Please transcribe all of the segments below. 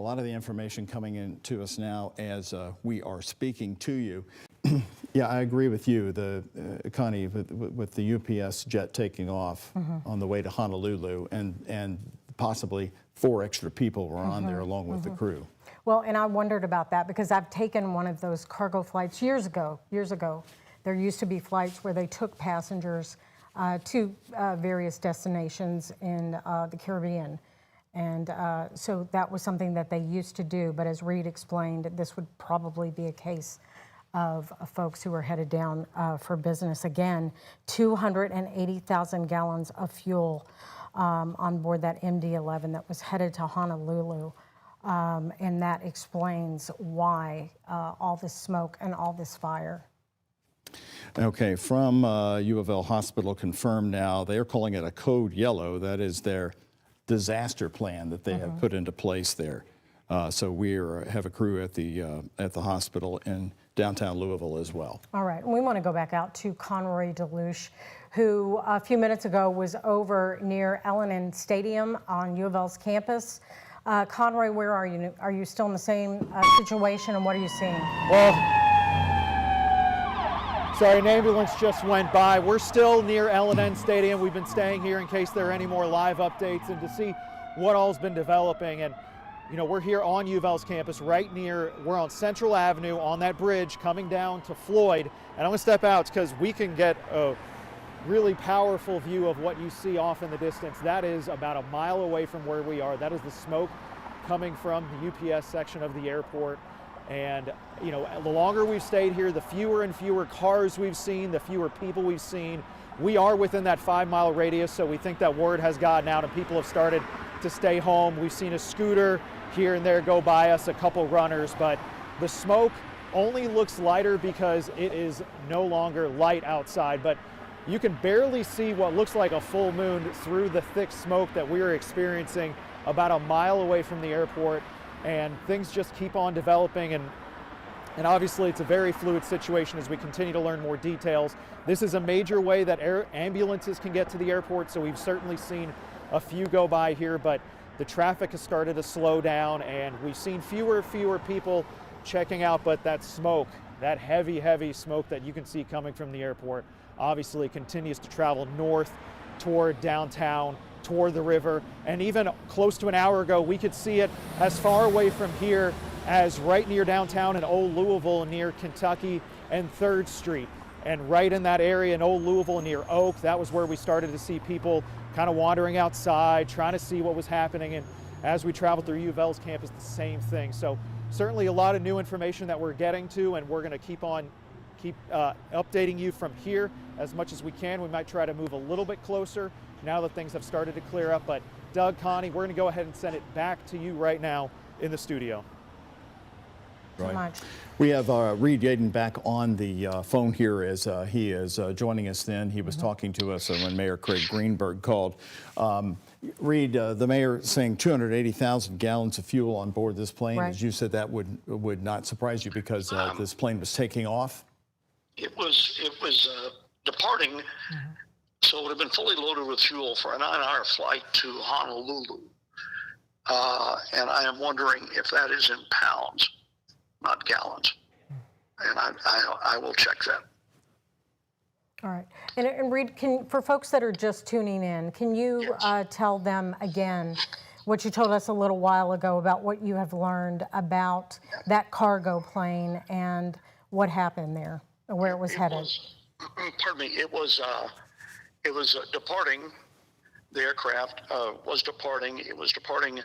lot of the information coming in to us now as we are speaking to you. Yeah, I agree with you. Connie, with the UPS jet taking off on the way to Honolulu, and possibly 4 extra people were on there along with the crew. Well, and I wondered about that because I've taken one of those cargo flights years ago. There used to be flights where they took passengers to various destinations in the Caribbean. And so that was something that they used to do. But as Reed explained, this would probably be a case of folks who are headed down for business. Again, 280,000 gallons of fuel on board that MD-11 that was headed to Honolulu. And that explains why all this smoke and all this fire. Okay, from U of L Hospital confirmed now, they're calling it a code yellow. That is their disaster plan that they have put into place there. So we have a crew at the hospital in downtown Louisville as well. All right, and we want to go back out to Conroy DeLuche, who a few minutes ago was over near L&N Stadium on U of L's campus. Conroy, where are you? Are you still in the same situation, and what are you seeing? Well, sorry, an ambulance just went by. We're still near L&N Stadium. We've been staying here in case there are any more live updates and to see what all's been developing. And you know, we're here on U of L's campus right near, we're on Central Avenue on that bridge coming down to Floyd. And I'm gonna step out because we can get a really powerful view of what you see off in the distance. That is about a mile away from where we are. That is the smoke coming from the UPS section of the airport. And you know, the longer we've stayed here, the fewer and fewer cars we've seen, the fewer people we've seen. We are within that 5-mile radius, so we think that word has gotten out and people have started to stay home. We've seen a scooter here and there go by us, a couple runners, but the smoke only looks lighter because it is no longer light outside. But you can barely see what looks like a full moon through the thick smoke that we are experiencing about a mile away from the airport. And things just keep on developing, and obviously it's a very fluid situation as we continue to learn more details. This is a major way that ambulances can get to the airport, so we've certainly seen a few go by here, but the traffic has started to slow down and we've seen fewer and fewer people checking out, but that smoke, that heavy smoke that you can see coming from the airport obviously continues to travel north toward downtown, toward the river, and even close to an hour ago we could see it as far away from here as right near downtown in Old Louisville near Kentucky and 3rd Street. And right in that area in Old Louisville near Oak, that was where we started to see people kind of wandering outside, trying to see what was happening. And as we traveled through U of L's campus, the same thing. So certainly a lot of new information that we're getting to, and we're going to keep updating you from here as much as we can. We might try to move a little bit closer now that things have started to clear up. But Doug, Connie, we're going to go ahead and send it back to you right now in the studio. So much. We have Reed Yaden back on the phone here as he is joining us then. He was talking to us when Mayor Craig Greenberg called. Reed, the mayor saying 280,000 gallons of fuel on board this plane. Right. As you said, that would not surprise you because this plane was taking off? It was departing, so it would have been fully loaded with fuel for a 9-hour flight to Honolulu. And I am wondering if that is in pounds, not gallons. And I will check that. All right. And Reed, for folks that are just tuning in, can you tell them again what you told us a little while ago about what you have learned about that cargo plane and what happened there, or where it was headed? Pardon me. It was departing. The aircraft was departing. It was departing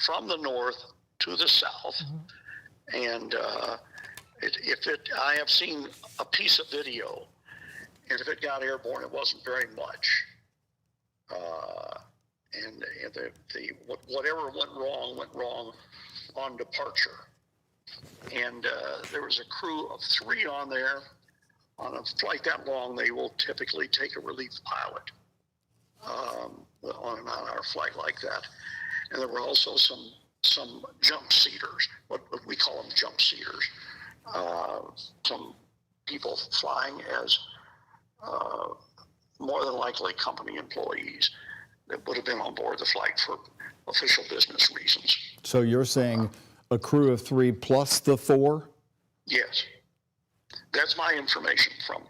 from the north to the south. And I have seen a piece of video, and if it got airborne, it wasn't very much. And whatever went wrong on departure. And there was a crew of 3 on there. On a flight that long, they will typically take a relief pilot on a 9-hour flight like that. And there were also some jump seaters, what we call them jump seaters. Some people flying as more than likely company employees that would have been on board the flight for official business reasons. So you're saying a crew of 3 plus the 4? Yes, that's my information from.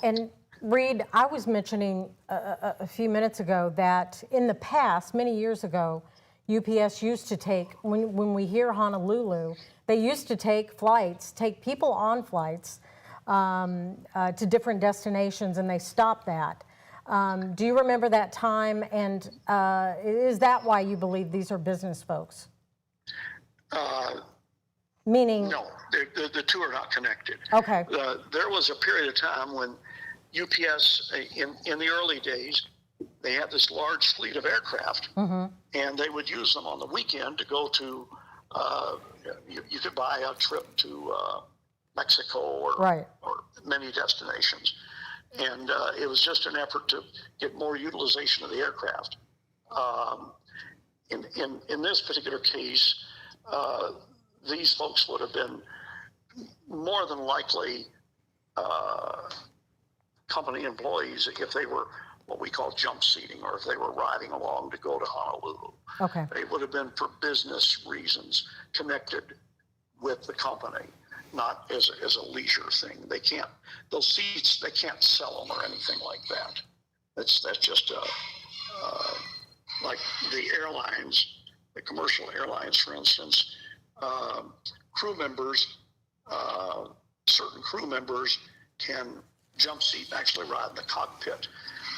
And Reed, I was mentioning a few minutes ago that in the past, many years ago, UPS used to take, when we hear Honolulu, they used to take people on flights to different destinations, and they stopped that. Do you remember that time, and is that why you believe these are business folks? Meaning? No, the two are not connected. Okay. There was a period of time when UPS, in the early days, they had this large fleet of aircraft, and they would use them on the weekend to go to, you could buy a trip to Mexico or many destinations. And it was just an effort to get more utilization of the aircraft. In this particular case, these folks would have been more than likely company employees if they were what we call jump seating, or if they were riding along to go to Honolulu. Okay. It would have been for business reasons connected with the company, not as a leisure thing. They can't, those seats, they can't sell them or anything like that. That's just like the airlines, the commercial airlines, for instance, crew members, certain crew members can jump seat and actually ride in the cockpit.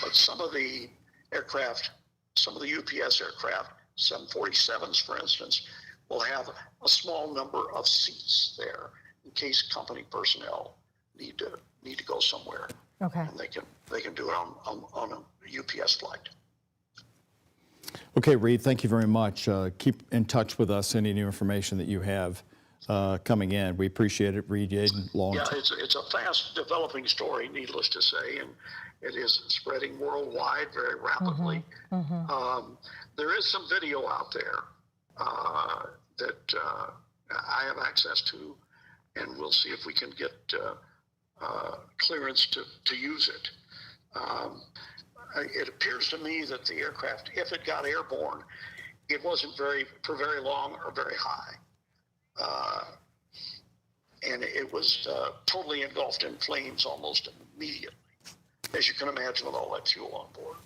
But some of the aircraft, some of the UPS aircraft, 747s, for instance, will have a small number of seats there in case company personnel need to go somewhere. Okay. And they can do it on a UPS flight. Okay, Reed, thank you very much. Keep in touch with us, any new information that you have coming in. We appreciate it, Reed Yaden. Yeah, it's a fast developing story, needless to say, and it is spreading worldwide very rapidly. There is some video out there that I have access to, and we'll see if we can get clearance to use it. It appears to me that the aircraft, if it got airborne, it wasn't for very long or very high. And it was totally engulfed in flames almost immediately, as you can imagine with all that fuel on board.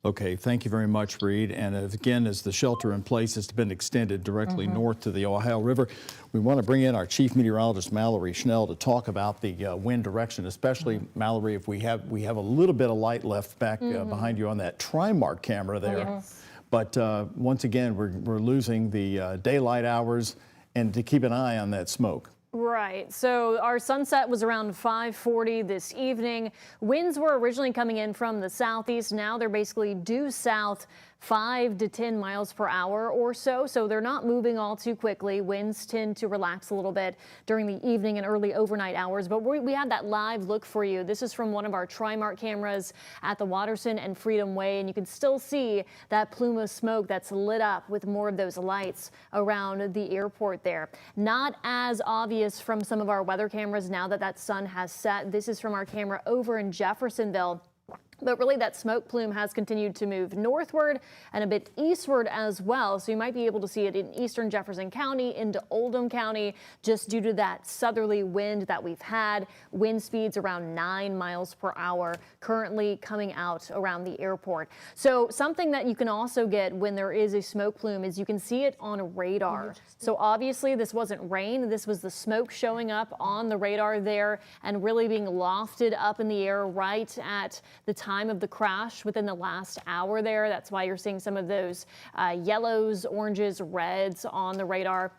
Okay, thank you very much, Reed. And again, as the shelter in place has been extended directly north to the Ohio River, we want to bring in our chief meteorologist, Mallory Schnell, to talk about the wind direction, especially, Mallory, if we have a little bit of light left back behind you on that Trimark camera there. Yes. But once again, we're losing the daylight hours, and to keep an eye on that smoke. Right. So our sunset was around 5:40 this evening. Winds were originally coming in from the southeast. Now they're basically due south 5 to 10 miles per hour or so. So they're not moving all too quickly. Winds tend to relax a little bit during the evening and early overnight hours. But we had that live look for you. This is from one of our Trimark cameras at the Watterson and Freedom Way. And you can still see that plume of smoke that's lit up with more of those lights around the airport there. Not as obvious from some of our weather cameras now that sun has set. This is from our camera over in Jeffersonville. But really that smoke plume has continued to move northward and a bit eastward as well. So you might be able to see it in eastern Jefferson County into Oldham County just due to that southerly wind that we've had. Wind speeds around 9 miles per hour currently coming out around the airport. So something that you can also get when there is a smoke plume is you can see it on a radar. So obviously this wasn't rain. This was the smoke showing up on the radar there and really being lofted up in the air right at the time of the crash within the last hour there. That's why you're seeing some of those yellows, oranges, reds on the radar.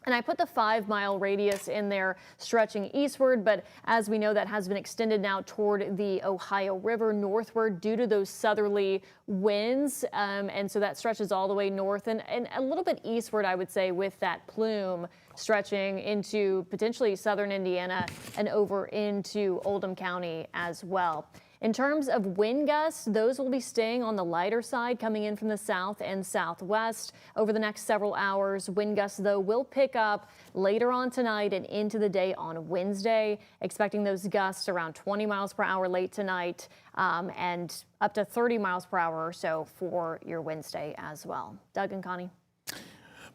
And I put the 5-mile radius in there stretching eastward, but as we know, that has been extended now toward the Ohio River northward due to those southerly winds. And so that stretches all the way north and a little bit eastward, I would say, with that plume stretching into potentially southern Indiana and over into Oldham County as well. In terms of wind gusts, those will be staying on the lighter side, coming in from the south and southwest over the next several hours. Wind gusts, though, will pick up later on tonight and into the day on Wednesday. Expecting those gusts around 20 miles per hour late tonight and up to 30 miles per hour or so for your Wednesday as well. Doug and Connie.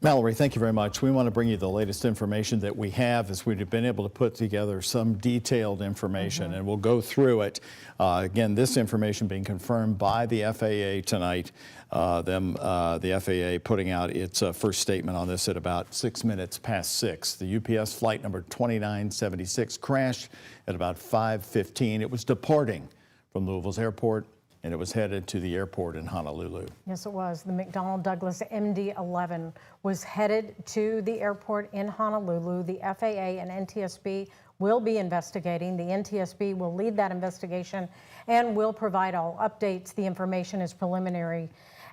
Mallory, thank you very much. We want to bring you the latest information that we have as we've been able to put together some detailed information, and we'll go through it. Again, this information being confirmed by the FAA tonight. The FAA putting out its first statement on this at about 6 minutes past 6. The UPS flight number 2976 crashed at about 5:15. It was departing from Louisville's airport, and it was headed to the airport in Honolulu. Yes, it was. The McDonnell Douglas MD-11 was headed to the airport in Honolulu. The FAA and NTSB will be investigating. The NTSB will lead that investigation and will provide all updates. The information is preliminary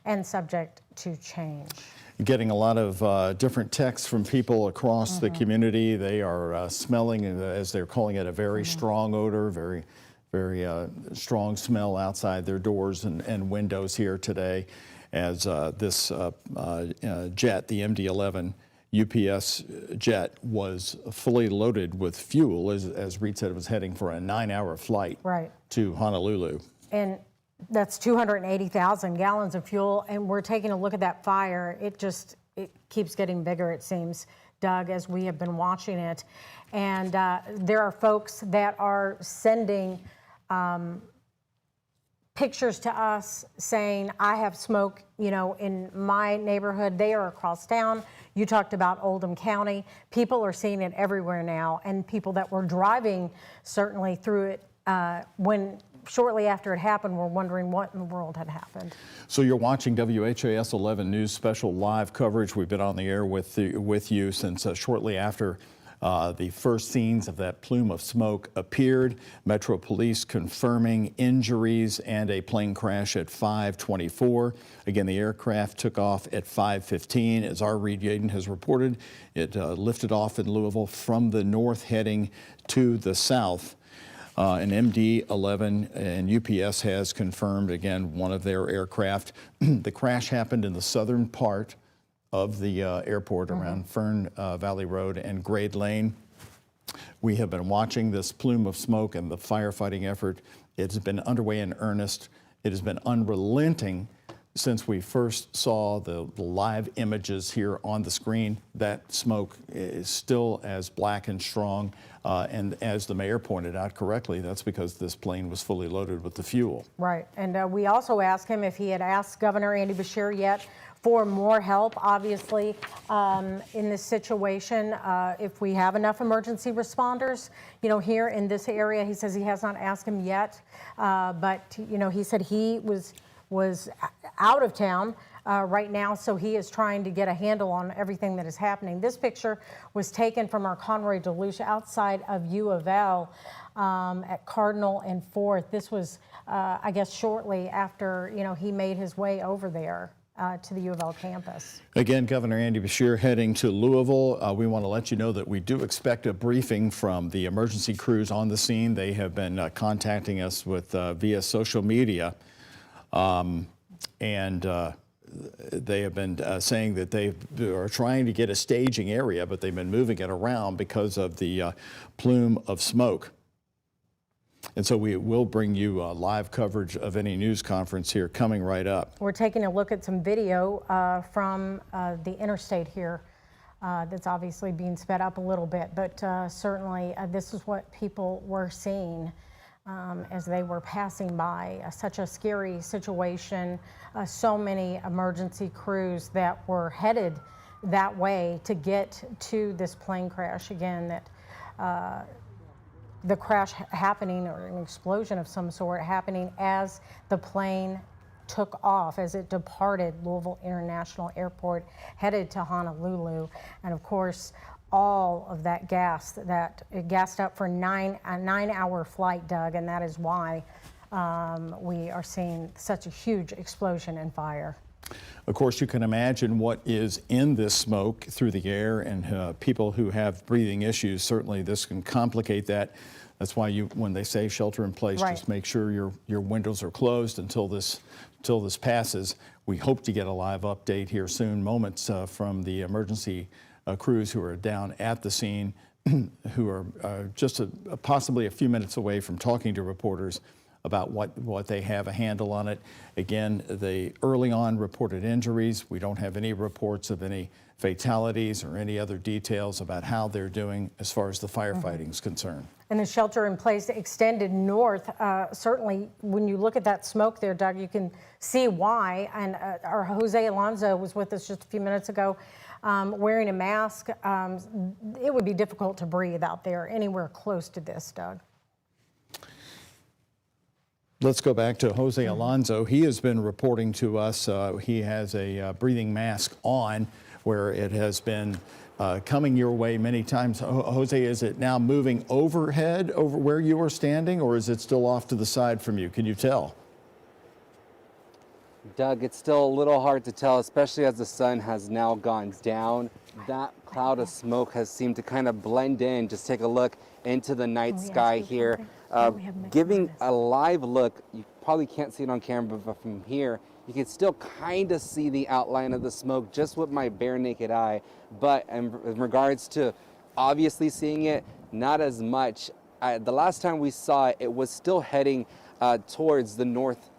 and subject to change. Getting a lot of different texts from people across the community. They are smelling, as they're calling it, a very strong odor, very strong smell outside their doors and windows here today as this jet, the MD-11 UPS jet, was fully loaded with fuel. As Reed said, it was heading for a 9-hour flight to Honolulu. And that's 280,000 gallons of fuel. And we're taking a look at that fire. It keeps getting bigger, it seems, Doug, as we have been watching it. And there are folks that are sending pictures to us saying, I have smoke, in my neighborhood. They are across town. You talked about Oldham County. People are seeing it everywhere now, and people that were driving certainly through it shortly after it happened were wondering what in the world had happened. So you're watching WHAS 11 News special live coverage. We've been on the air with you since shortly after the first scenes of that plume of smoke appeared. Metro Police confirming injuries and a plane crash at 5:24. Again, the aircraft took off at 5:15. As our Reed Yaden has reported, it lifted off in Louisville from the north heading to the south. An MD-11 and UPS has confirmed, again, one of their aircraft. The crash happened in the southern part of the airport around Fern Valley Road and Grade Lane. We have been watching this plume of smoke and the firefighting effort. It's been underway in earnest. It has been unrelenting since we first saw the live images here on the screen. That smoke is still as black and strong. And as the mayor pointed out correctly, that's because this plane was fully loaded with the fuel. Right. And we also asked him if he had asked Governor Andy Beshear yet for more help, obviously, in this situation. If we have enough emergency responders, here in this area. He says he has not asked him yet, but, he said he was out of town right now, so he is trying to get a handle on everything that is happening. This picture was taken from our Conroy Deluge outside of U of L at Cardinal and 4th. This was, I guess, shortly after, he made his way over there to the U of L campus. Again, Governor Andy Beshear heading to Louisville. We want to let you know that we do expect a briefing from the emergency crews on the scene. They have been contacting us via social media. They have been saying that they are trying to get a staging area, but they've been moving it around because of the plume of smoke. And so we will bring you live coverage of any news conference here coming right up. We're taking a look at some video from the interstate here that's obviously being sped up a little bit, but certainly this is what people were seeing as they were passing by. Such a scary situation. So many emergency crews that were headed that way to get to this plane crash. Again, that the crash happening, or an explosion of some sort happening as the plane took off, as it departed Louisville International Airport, headed to Honolulu. And of course, all of that gas, that it gassed up for a 9-hour flight, Doug, and that is why we are seeing such a huge explosion and fire. Of course, you can imagine what is in this smoke through the air, and people who have breathing issues, certainly this can complicate that. That's why when they say shelter in place, Right. just make sure your windows are closed until this passes. We hope to get a live update here soon, moments from the emergency crews who are down at the scene, who are just possibly a few minutes away from talking to reporters about what they have a handle on it. Again, the early on reported injuries, we don't have any reports of any fatalities or any other details about how they're doing as far as the firefighting is concerned. And the shelter in place extended north. Certainly, when you look at that smoke there, Doug, you can see why. And our Jose Alonso was with us just a few minutes ago, wearing a mask. It would be difficult to breathe out there anywhere close to this, Doug. Let's go back to Jose Alonso. He has been reporting to us. He has a breathing mask on, where it has been coming your way many times. Jose, is it now moving overhead over where you are standing, or is it still off to the side from you? Can you tell? Doug, it's still a little hard to tell, especially as the sun has now gone down. That cloud of smoke has seemed to kind of blend in. Just take a look into the night sky here. Giving a live look, you probably can't see it on camera, but from here, you can still kind of see the outline of the smoke just with my bare naked eye. But in regards to obviously seeing it, not as much. The last time we saw it, it was still heading towards the north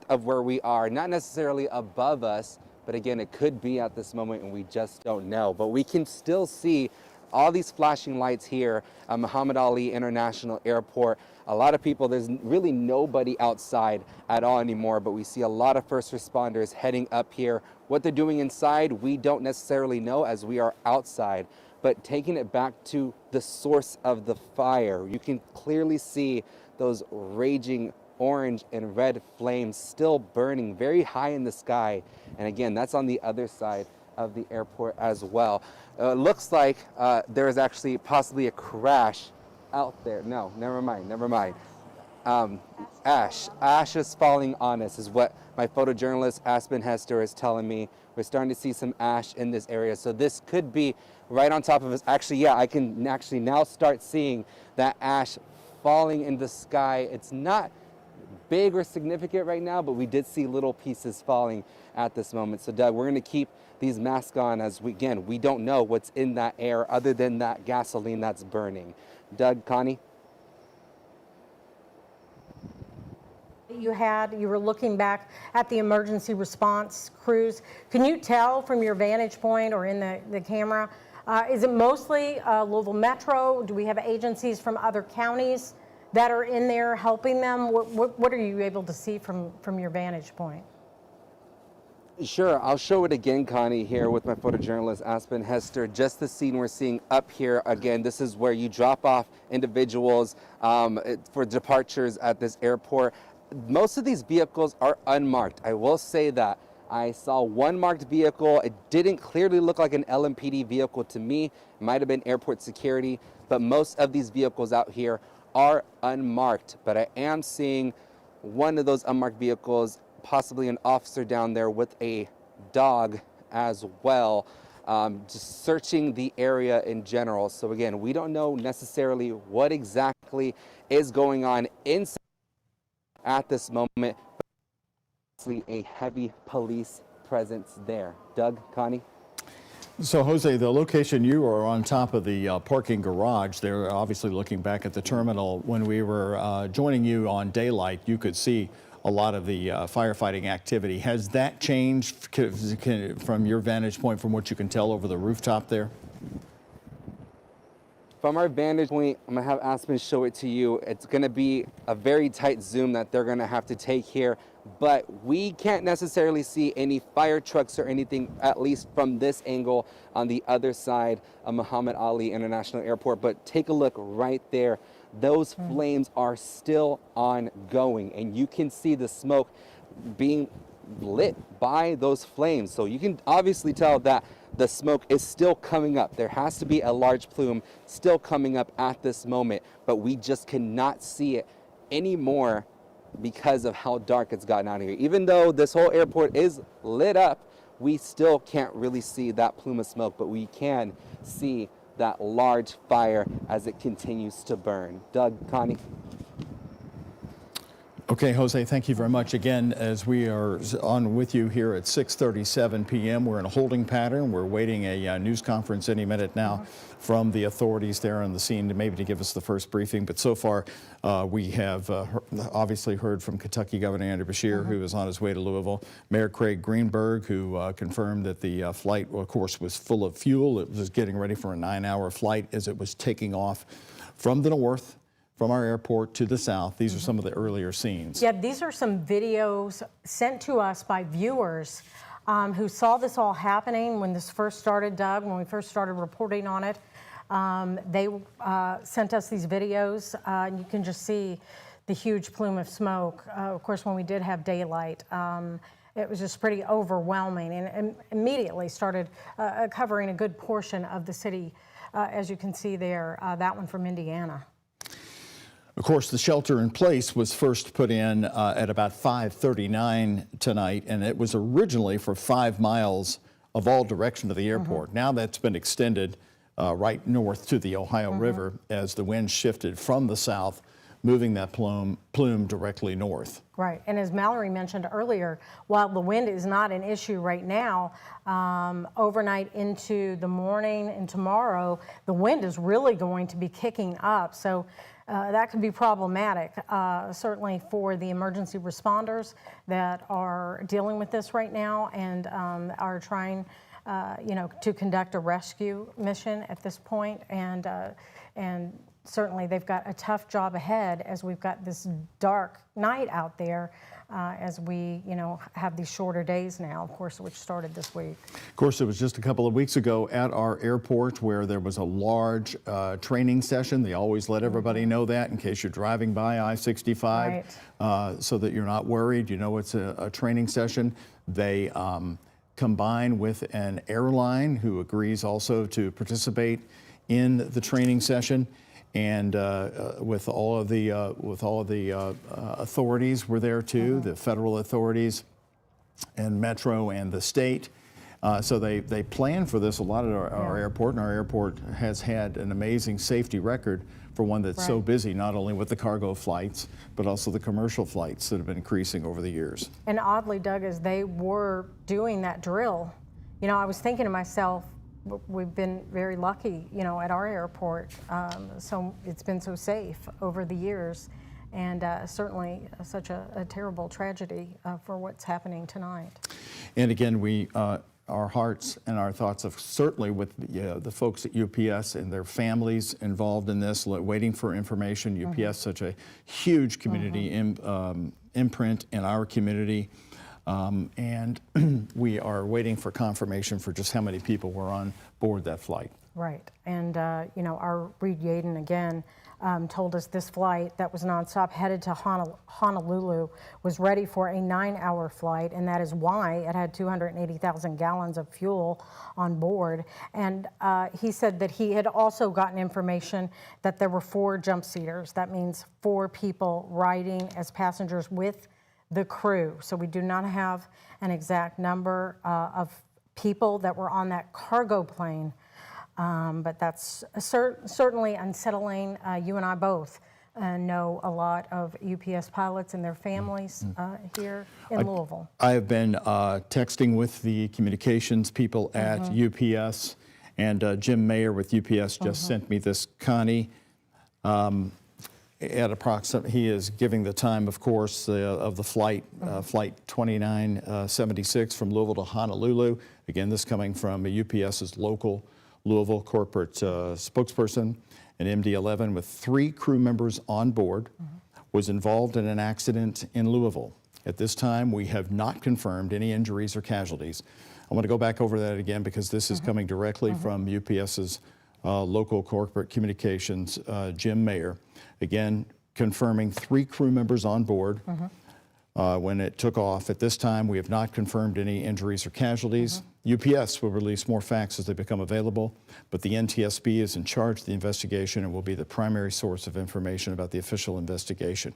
of where we are, not necessarily above us, but again, it could be at this moment and we just don't know. But we can still see all these flashing lights here at Muhammad Ali International Airport. A lot of people, there's really nobody outside at all anymore, but we see a lot of first responders heading up here. What they're doing inside, we don't necessarily know as we are outside, but taking it back to the source of the fire, you can clearly see those raging orange and red flames still burning very high in the sky. And again, that's on the other side of the airport as well. It looks like there is actually possibly a crash out there. No, never mind. Ash is falling on us is what my photojournalist Aspen Hester is telling me. We're starting to see some ash in this area. So this could be right on top of us. Actually, yeah, I can actually now start seeing that ash falling in the sky. It's not big or significant right now, but we did see little pieces falling at this moment. So Doug, we're going to keep these masks on as we don't know what's in that air other than that gasoline that's burning. Doug, Connie? You were looking back at the emergency response crews. Can you tell from your vantage point or in the camera, is it mostly Louisville Metro? Do we have agencies from other counties that are in there helping them? What are you able to see from your vantage point? Sure, I'll show it again, Connie, here with my photojournalist Aspen Hester. Just the scene we're seeing up here. Again, this is where you drop off individuals for departures at this airport. Most of these vehicles are unmarked. I will say that. I saw one marked vehicle. It didn't clearly look like an LMPD vehicle to me. It might have been airport security, but most of these vehicles out here are unmarked. But I am seeing one of those unmarked vehicles, possibly an officer down there with a dog as well, just searching the area in general. So again, we don't know necessarily what exactly is going on inside at this moment, but a heavy police presence there. Doug, Connie? So Jose, the location you are on top of the parking garage, they're obviously looking back at the terminal. When we were joining you on daylight, you could see a lot of the firefighting activity. Has that changed from your vantage point, from what you can tell over the rooftop there? From our vantage point, I'm gonna have Aspen show it to you. It's gonna be a very tight zoom that they're gonna have to take here, but we can't necessarily see any fire trucks or anything, at least from this angle on the other side of Muhammad Ali International Airport. But take a look right there. Those flames are still ongoing, and you can see the smoke being lit by those flames. So you can obviously tell that the smoke is still coming up. There has to be a large plume still coming up at this moment, but we just cannot see it anymore because of how dark it's gotten out here. Even though this whole airport is lit up, we still can't really see that plume of smoke, but we can see that large fire as it continues to burn. Doug, Connie. Okay, Jose, thank you very much. Again, as we are on with you here at 6:37 p.m., we're in a holding pattern. We're waiting a news conference any minute now from the authorities there on the scene to give us the first briefing. But so far, we have obviously heard from Kentucky Governor Andrew Beshear, who is on his way to Louisville. Mayor Craig Greenberg, who confirmed that the flight, of course, was full of fuel. It was getting ready for a 9-hour flight as it was taking off from the north, from our airport to the south. These are some of the earlier scenes. Yeah, these are some videos sent to us by viewers who saw this all happening when this first started, Doug, when we first started reporting on it. They sent us these videos, and you can just see the huge plume of smoke. Of course, when we did have daylight, it was just pretty overwhelming, and immediately started covering a good portion of the city, as you can see there, that one from Indiana. Of course, the shelter in place was first put in at about 5:39 tonight, and it was originally for 5 miles of all direction to the airport. Now that's been extended right north to the Ohio River as the wind shifted from the south, moving that plume directly north. Right, and as Mallory mentioned earlier, while the wind is not an issue right now, overnight into the morning and tomorrow, the wind is really going to be kicking up. So that could be problematic, certainly for the emergency responders that are dealing with this right now and are trying, to conduct a rescue mission at this point. And certainly they've got a tough job ahead as we've got this dark night out there as we, have these shorter days now, of course, which started this week. Of course, it was just a couple of weeks ago at our airport where there was a large training session. They always let everybody know that in case you're driving by I-65, so that you're not worried. It's a training session. They combine with an airline who agrees also to participate in the training session. And with all of the authorities were there too, the federal authorities and Metro and the state. So they plan for this a lot at our airport, and our airport has had an amazing safety record for one that's so busy, not only with the cargo flights, but also the commercial flights that have been increasing over the years. And oddly, Doug, as they were doing that drill, I was thinking to myself, we've been very lucky, at our airport. So it's been so safe over the years, and certainly such a terrible tragedy for what's happening tonight. And again, we our hearts and our thoughts are certainly with the folks at UPS and their families involved in this, waiting for information. UPS, such a huge community imprint in our community. And we are waiting for confirmation for just how many people were on board that flight. Right. And, our Reed Yaden again told us this flight that was nonstop headed to Honolulu was ready for a 9-hour flight, and that is why it had 280,000 gallons of fuel on board. And he said that he had also gotten information that there were 4 jump seaters. That means 4 people riding as passengers with the crew. So we do not have an exact number of people that were on that cargo plane, but that's certainly unsettling. You and I both know a lot of UPS pilots and their families here in Louisville. I have been texting with the communications people at UPS, and Jim Mayer with UPS just sent me this, Connie. At he is giving the time, of course, of the flight, flight 2976 from Louisville to Honolulu. Again, this coming from UPS's local Louisville corporate spokesperson. An MD-11 with 3 crew members on board was involved in an accident in Louisville. At this time, we have not confirmed any injuries or casualties. I want to go back over that again because this is coming directly from UPS's local corporate communications, Jim Mayer. Again, confirming 3 crew members on board. when it took off. At this time, we have not confirmed any injuries or casualties. UPS will release more facts as they become available, but the NTSB is in charge of the investigation and will be the primary source of information about the official investigation.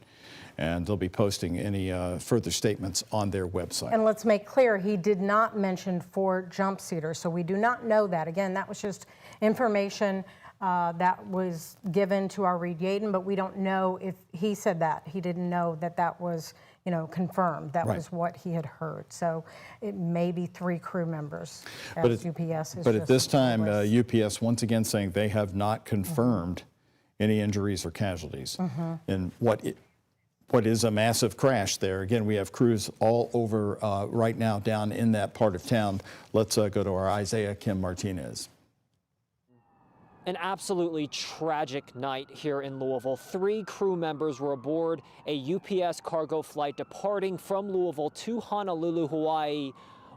And they'll be posting any further statements on their website. And let's make clear, he did not mention 4 jump seaters, so we do not know that. Again, that was just information that was given to our Reed Yaden, but we don't know if he said that. He didn't know that that was, you know, confirmed. That was what he had heard. So it may be 3 crew members, as UPS is. But at this time, UPS once again saying they have not confirmed any injuries or casualties. And what is a massive crash there. Again, we have crews all over right now down in that part of town. Let's go to our Isaiah Kim Martinez. An absolutely tragic night here in Louisville. 3 crew members were aboard a UPS cargo flight departing from Louisville to Honolulu, Hawaii,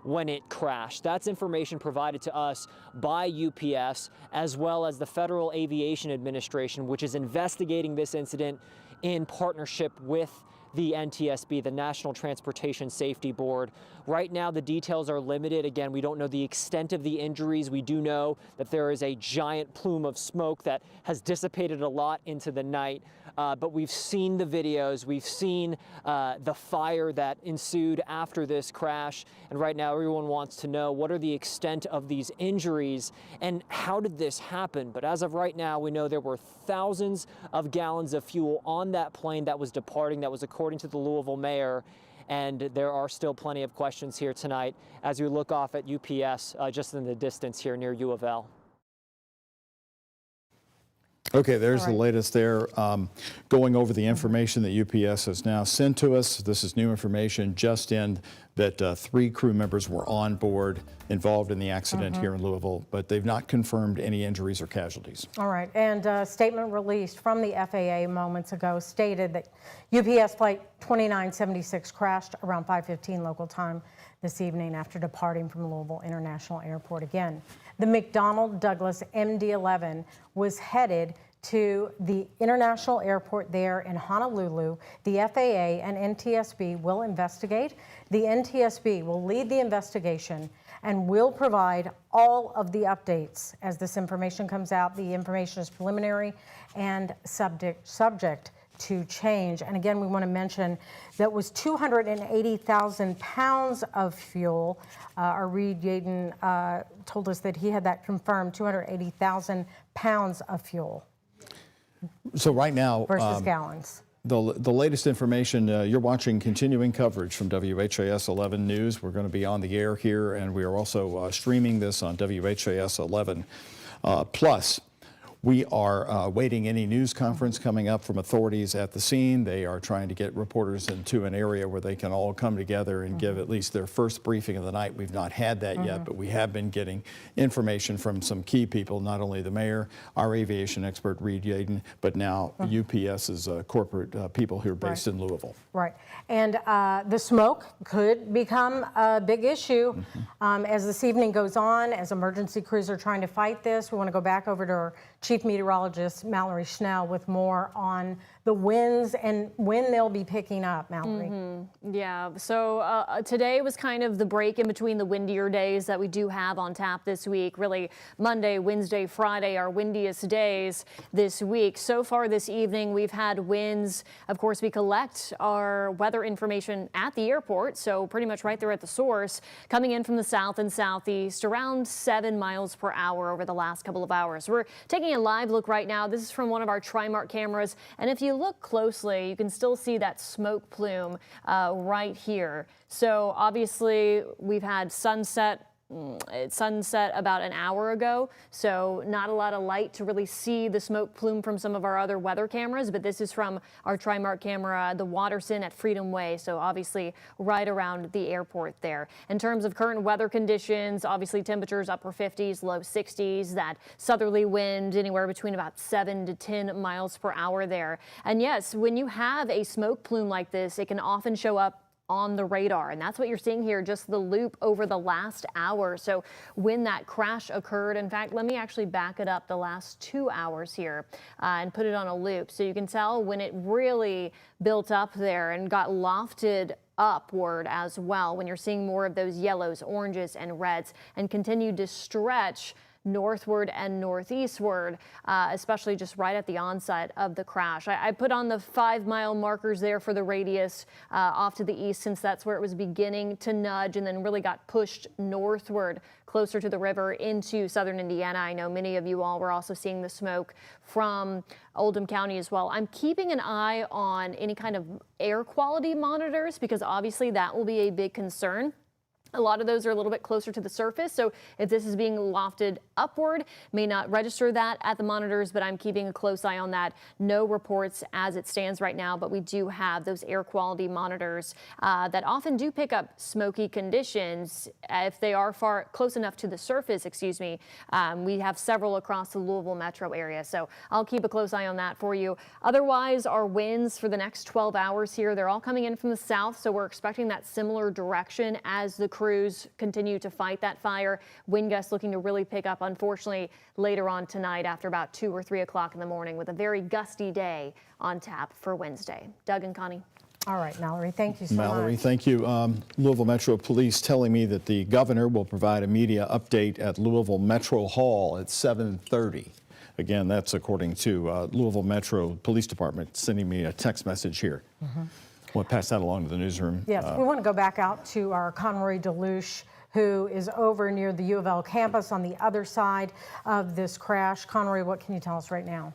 when it crashed. That's information provided to us by UPS, as well as the Federal Aviation Administration, which is investigating this incident in partnership with the NTSB, the National Transportation Safety Board. Right now, the details are limited. Again, we don't know the extent of the injuries. We do know that there is a giant plume of smoke that has dissipated a lot into the night. But we've seen the videos. We've seen the fire that ensued after this crash. And right now, everyone wants to know what are the extent of these injuries and how did this happen? But as of right now, we know there were thousands of gallons of fuel on that plane that was departing. That was according to the Louisville mayor. And there are still plenty of questions here tonight as we look off at UPS just in the distance here near U of L. Okay, there's the latest there. Going over the information that UPS has now sent to us. This is new information just in that 3 crew members were on board involved in the accident here in Louisville, but they've not confirmed any injuries or casualties. All right, and a statement released from the FAA moments ago stated that UPS Flight 2976 crashed around 5:15 local time this evening after departing from Louisville International Airport. Again, the McDonnell Douglas MD-11 was headed to the international airport there in Honolulu. The FAA and NTSB will investigate. The NTSB will lead the investigation and will provide all of the updates as this information comes out. The information is preliminary and subject to change. And again, we want to mention that was 280,000 pounds of fuel. Our Reed Yaden told us that he had that confirmed, 280,000 pounds of fuel. So right now, versus gallons. The latest information, you're watching continuing coverage from WHAS 11 News. We're going to be on the air here, and we are also streaming this on WHAS 11 Plus. We are awaiting any news conference coming up from authorities at the scene. They are trying to get reporters into an area where they can all come together and give at least their first briefing of the night. We've not had that yet, but we have been getting information from some key people, not only the mayor, our aviation expert, Reed Yaden, but now UPS's corporate people who are based in Louisville. Right. And the smoke could become a big issue as this evening goes on, as emergency crews are trying to fight this. We want to go back over to our Chief Meteorologist, Mallory Schnell, with more on the winds and when they'll be picking up, Mallory. Yeah, so today was kind of the break in between the windier days that we do have on tap this week. Really, Monday, Wednesday, Friday, our windiest days this week. So far this evening, we've had winds. Of course, we collect our weather information at the airport, so pretty much right there at the source, coming in from the south and southeast, around 7 miles per hour over the last couple of hours. We're taking a live look right now. This is from one of our TriMark cameras, and if you look closely, you can still see that smoke plume right here. So obviously we've had sunset about an hour ago, so not a lot of light to really see the smoke plume from some of our other weather cameras, but this is from our TriMark camera, the Waterson at Freedom Way, so obviously right around the airport there. In terms of current weather conditions, obviously temperatures upper 50s, low 60s, that southerly wind anywhere between about 7 to 10 miles per hour there. And yes, when you have a smoke plume like this, it can often show up on the radar, and that's what you're seeing here, just the loop over the last hour. So when that crash occurred, in fact, let me actually back it up the last 2 hours here and put it on a loop so you can tell when it really built up there and got lofted upward as well when you're seeing more of those yellows, oranges, and reds, and continue to stretch northward and northeastward, especially just right at the onset of the crash. I put on the 5-mile markers there for the radius off to the east, since that's where it was beginning to nudge and then really got pushed northward closer to the river into southern Indiana. I know many of you all were also seeing the smoke from Oldham County as well. I'm keeping an eye on any kind of air quality monitors, because obviously that will be a big concern. A lot of those are a little bit closer to the surface, so if this is being lofted upward, may not register that at the monitors, but I'm keeping a close eye on that. No reports as it stands right now, but we do have those air quality monitors that often do pick up smoky conditions if they are close enough to the surface, excuse me. We have several across the Louisville metro area, so I'll keep a close eye on that for you. Otherwise, our winds for the next 12 hours here, they're all coming in from the south, so we're expecting that similar direction as the crews continue to fight that fire. Wind gusts looking to really pick up, unfortunately, later on tonight after about 2 or 3 o'clock in the morning, with a very gusty day on tap for Wednesday. Doug and Connie. All right, Mallory, thank you so much. Mallory, thank you. Louisville Metro Police telling me that the governor will provide a media update at Louisville Metro Hall at 7:30. Again, that's according to Louisville Metro Police Department sending me a text message here. We'll pass that along to the newsroom. Yes, we want to go back out to our Conroy Deluche, who is over near the U of L campus on the other side of this crash. Conroy, what can you tell us right now?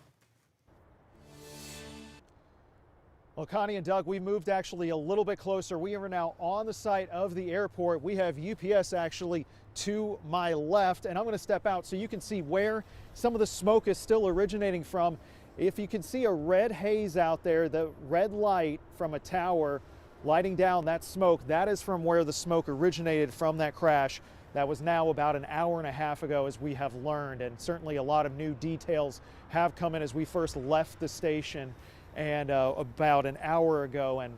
Well, Connie and Doug, we moved actually a little bit closer. We are now on the site of the airport. We have UPS actually to my left, and I'm going to step out so you can see where some of the smoke is still originating from. If you can see a red haze out there, the red light from a tower lighting down that smoke, that is from where the smoke originated from that crash. That was now about an hour and a half ago, as we have learned, and certainly a lot of new details have come in as we first left the station and about an hour ago. And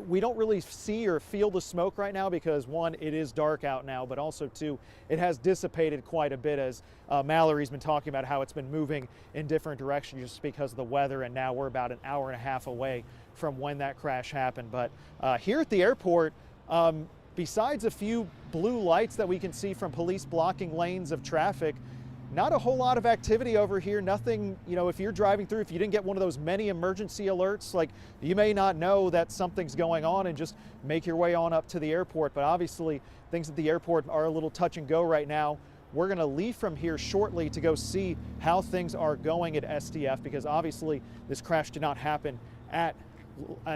we don't really see or feel the smoke right now because, one, it is dark out now, but also, two, it has dissipated quite a bit, as Mallory's been talking about how it's been moving in different directions just because of the weather, and now we're about an hour and a half away from when that crash happened. But here at the airport, besides a few blue lights that we can see from police blocking lanes of traffic, not a whole lot of activity over here. Nothing, you know, if you're driving through, if you didn't get one of those many emergency alerts, like, you may not know that something's going on and just make your way on up to the airport. But obviously things at the airport are a little touch and go right now. We're going to leave from here shortly to go see how things are going at SDF, because obviously this crash did not happen at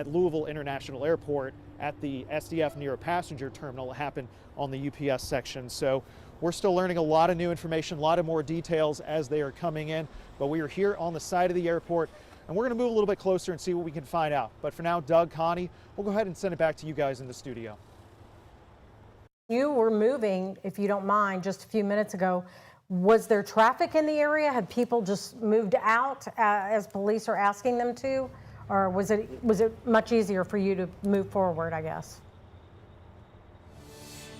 Louisville International Airport at the SDF near a passenger terminal. It happened on the UPS section. So we're still learning a lot of new information, a lot of more details as they are coming in. But we are here on the side of the airport, and we're going to move a little bit closer and see what we can find out. But for now, Doug, Connie, we'll go ahead and send it back to you guys in the studio. You were moving, if you don't mind, just a few minutes ago. Was there traffic in the area? Had people just moved out as police are asking them to? Or was it much easier for you to move forward, I guess?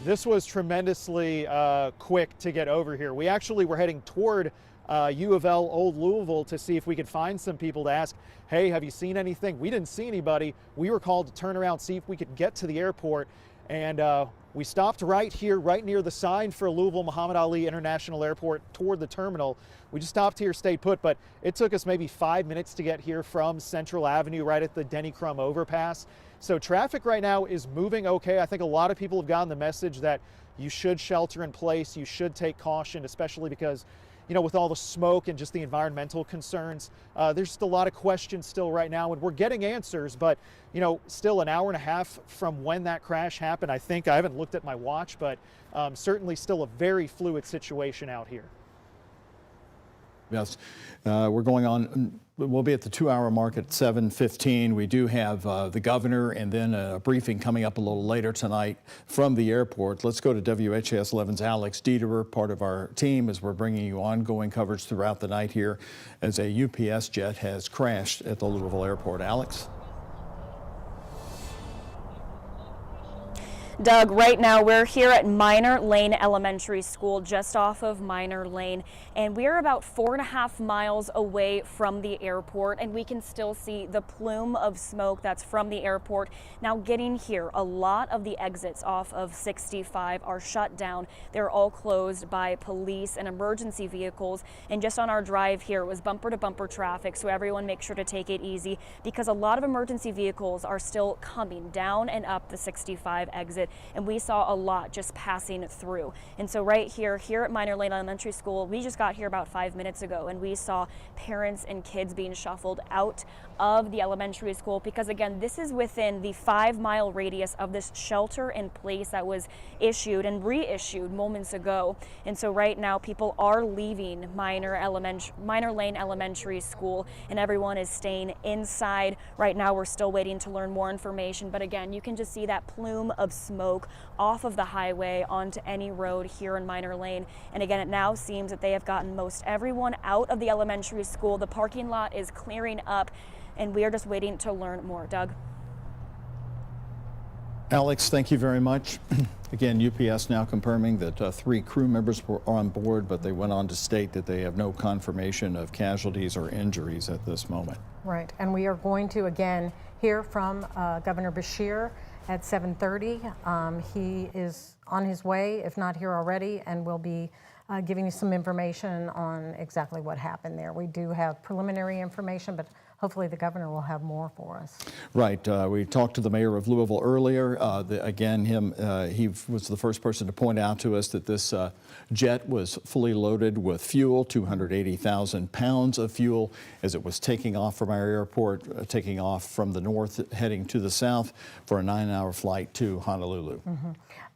This was tremendously quick to get over here. We actually were heading toward U of L Old Louisville to see if we could find some people to ask, hey, have you seen anything? We didn't see anybody. We were called to turn around, see if we could get to the airport. And we stopped right here, right near the sign for Louisville Muhammad Ali International Airport toward the terminal. We just stopped here, stayed put, but it took us maybe 5 minutes to get here from Central Avenue right at the Denny Crum overpass. So traffic right now is moving okay. I think a lot of people have gotten the message that you should shelter in place, you should take caution, especially because, you know, with all the smoke and just the environmental concerns, there's just a lot of questions still right now, and we're getting answers, but, you know, still an hour and a half from when that crash happened. I think, I haven't looked at my watch, but certainly still a very fluid situation out here. Yes, we're going on. We'll be at the 2-hour mark at 7:15. We do have the governor and then a briefing coming up a little later tonight from the airport. Let's go to WHAS 11's Alex Dieterer, part of our team, as we're bringing you ongoing coverage throughout the night here as a UPS jet has crashed at the Louisville airport. Alex? Doug, right now we're here at Minor Lane Elementary School, just off of Minor Lane, and we're about 4.5 miles away from the airport, and we can still see the plume of smoke that's from the airport. Now getting here, a lot of the exits off of 65 are shut down. They're all closed by police and emergency vehicles, and just on our drive here, it was bumper to bumper traffic, so everyone make sure to take it easy because a lot of emergency vehicles are still coming down and up the 65 exit, and we saw a lot just passing through. And so right here at Minor Lane Elementary School, we just got here about 5 minutes ago, and we saw parents and kids being shuffled out of the elementary school because, again, this is within the 5-mile radius of this shelter in place that was issued and reissued moments ago. And so right now people are leaving Minor Lane Elementary School, and everyone is staying inside. Right now we're still waiting to learn more information, but again, you can just see that plume of smoke off of the highway onto any road here in Minor Lane. And again, it now seems that they have gotten most everyone out of the elementary school. The parking lot is clearing up, and we are just waiting to learn more. Doug? Alex, thank you very much. Again, UPS now confirming that 3 crew members were on board, but they went on to state that they have no confirmation of casualties or injuries at this moment. Right, and we are going to again hear from Governor Beshear at 7:30. He is on his way, if not here already, and will be giving you some information on exactly what happened there. We do have preliminary information, but hopefully the governor will have more for us. Right. We talked to the mayor of Louisville earlier. He was the first person to point out to us that this jet was fully loaded with fuel, 280,000 pounds of fuel, as it was taking off from our airport, taking off from the north, heading to the south for a 9-hour flight to Honolulu.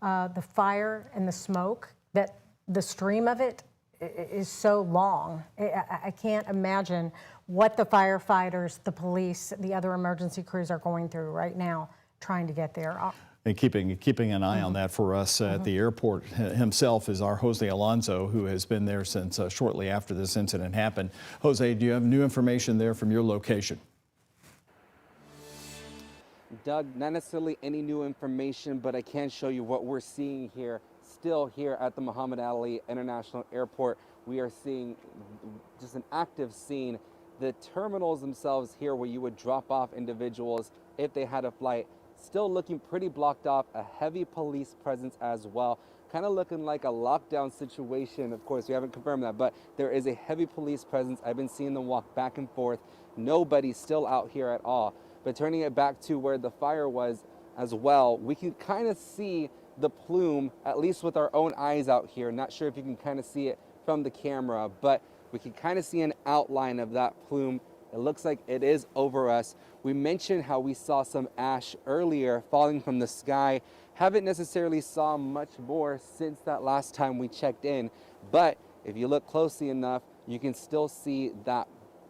The fire and the smoke, that the stream of it is so long. I can't imagine what the firefighters, the police, the other emergency crews are going through right now trying to get there. And keeping an eye on that for us at the airport himself is our Jose Alonso, who has been there since shortly after this incident happened. Jose, do you have new information there from your location? Doug, not necessarily any new information, but I can show you what we're seeing here. Still here at the Muhammad Ali International Airport, we are seeing just an active scene. The terminals themselves here where you would drop off individuals if they had a flight, still looking pretty blocked off, a heavy police presence as well, kind of looking like a lockdown situation. Of course, we haven't confirmed that, but there is a heavy police presence. I've been seeing them walk back and forth. Nobody's still out here at all. But turning it back to where the fire was as well, we can kind of see the plume, at least with our own eyes out here. Not sure if you can kind of see it from the camera, but we can kind of see an outline of that plume. It looks like it is over us. We mentioned how we saw some ash earlier falling from the sky. Haven't necessarily saw much more since that last time we checked in, but if you look closely enough, you can still see that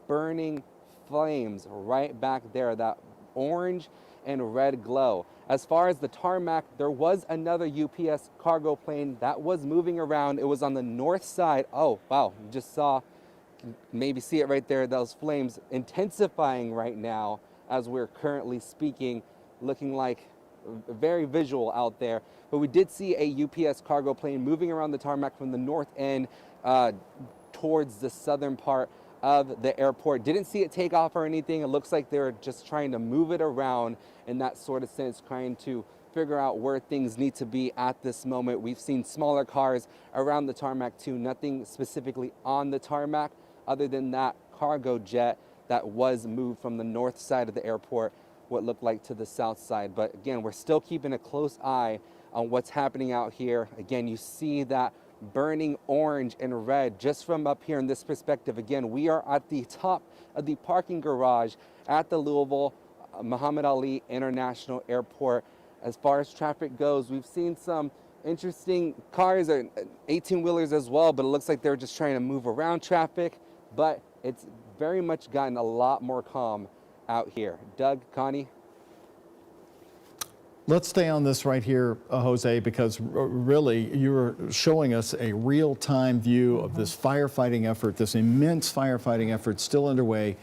burning flames right back there, that orange and red glow. As far as the tarmac, there was another UPS cargo plane that was moving around. It was on the north side. Oh, wow, you just saw, maybe see it right there, those flames intensifying right now as we're currently speaking, looking like very visual out there. But we did see a UPS cargo plane moving around the tarmac from the north end towards the southern part of the airport. Didn't see it take off or anything. It looks like they're just trying to move it around in that sort of sense, trying to figure out where things need to be at this moment. We've seen smaller cars around the tarmac too, nothing specifically on the tarmac other than that cargo jet that was moved from the north side of the airport, what looked like to the south side. But again, we're still keeping a close eye on what's happening out here. Again, you see that burning orange and red just from up here in this perspective. Again, we are at the top of the parking garage at the Louisville Muhammad Ali International Airport. As far as traffic goes, we've seen some interesting cars, 18-wheelers as well, but it looks like they're just trying to move around traffic, but it's very much gotten a lot more calm out here. Doug, Connie? Let's stay on this right here, Jose, because really you're showing us a real-time view of this firefighting effort, this immense firefighting effort still underway.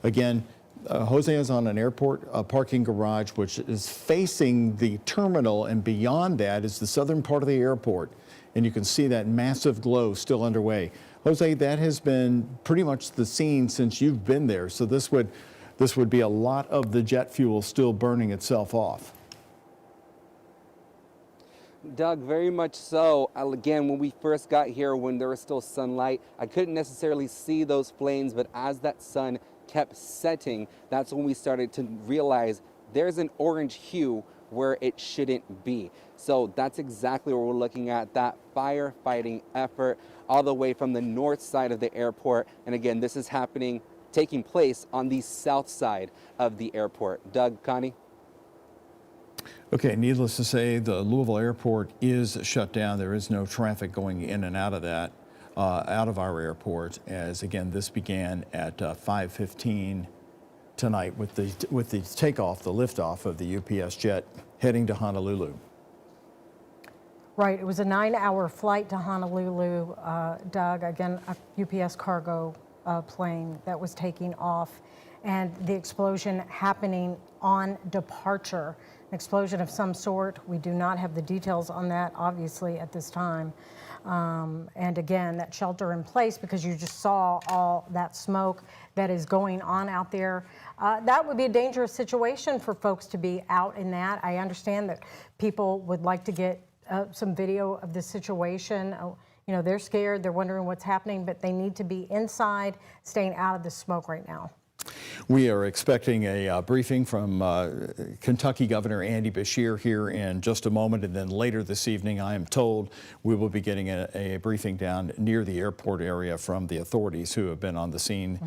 Again, Jose is on an airport parking garage, which is facing the terminal, and beyond that is the southern part of the airport. And you can see that massive glow still underway. Jose, that has been pretty much the scene since you've been there. So this would be a lot of the jet fuel still burning itself off. Doug, very much so. Again, when we first got here, when there was still sunlight, I couldn't necessarily see those flames, but as that sun kept setting, that's when we started to realize there's an orange hue where it shouldn't be. So that's exactly what we're looking at, that firefighting effort all the way from the north side of the airport. And again, this is taking place on the south side of the airport. Doug, Connie? Okay, needless to say, the Louisville airport is shut down. There is no traffic going in and out of that, out of our airport, as again, this began at 5:15 tonight with the takeoff, the liftoff of the UPS jet heading to Honolulu. Right, it was a 9-hour flight to Honolulu, Doug, again, a UPS cargo plane that was taking off, and the explosion happening on departure. An explosion of some sort. We do not have the details on that, obviously, at this time. And again, that shelter in place, because you just saw all that smoke that is going on out there. That would be a dangerous situation for folks to be out in that. I understand that people would like to get some video of the situation. You know, they're scared, they're wondering what's happening, but they need to be inside, staying out of the smoke right now. We are expecting a briefing from Kentucky Governor Andy Beshear here in just a moment, and then later this evening, I am told, we will be getting a briefing down near the airport area from the authorities who have been on the scene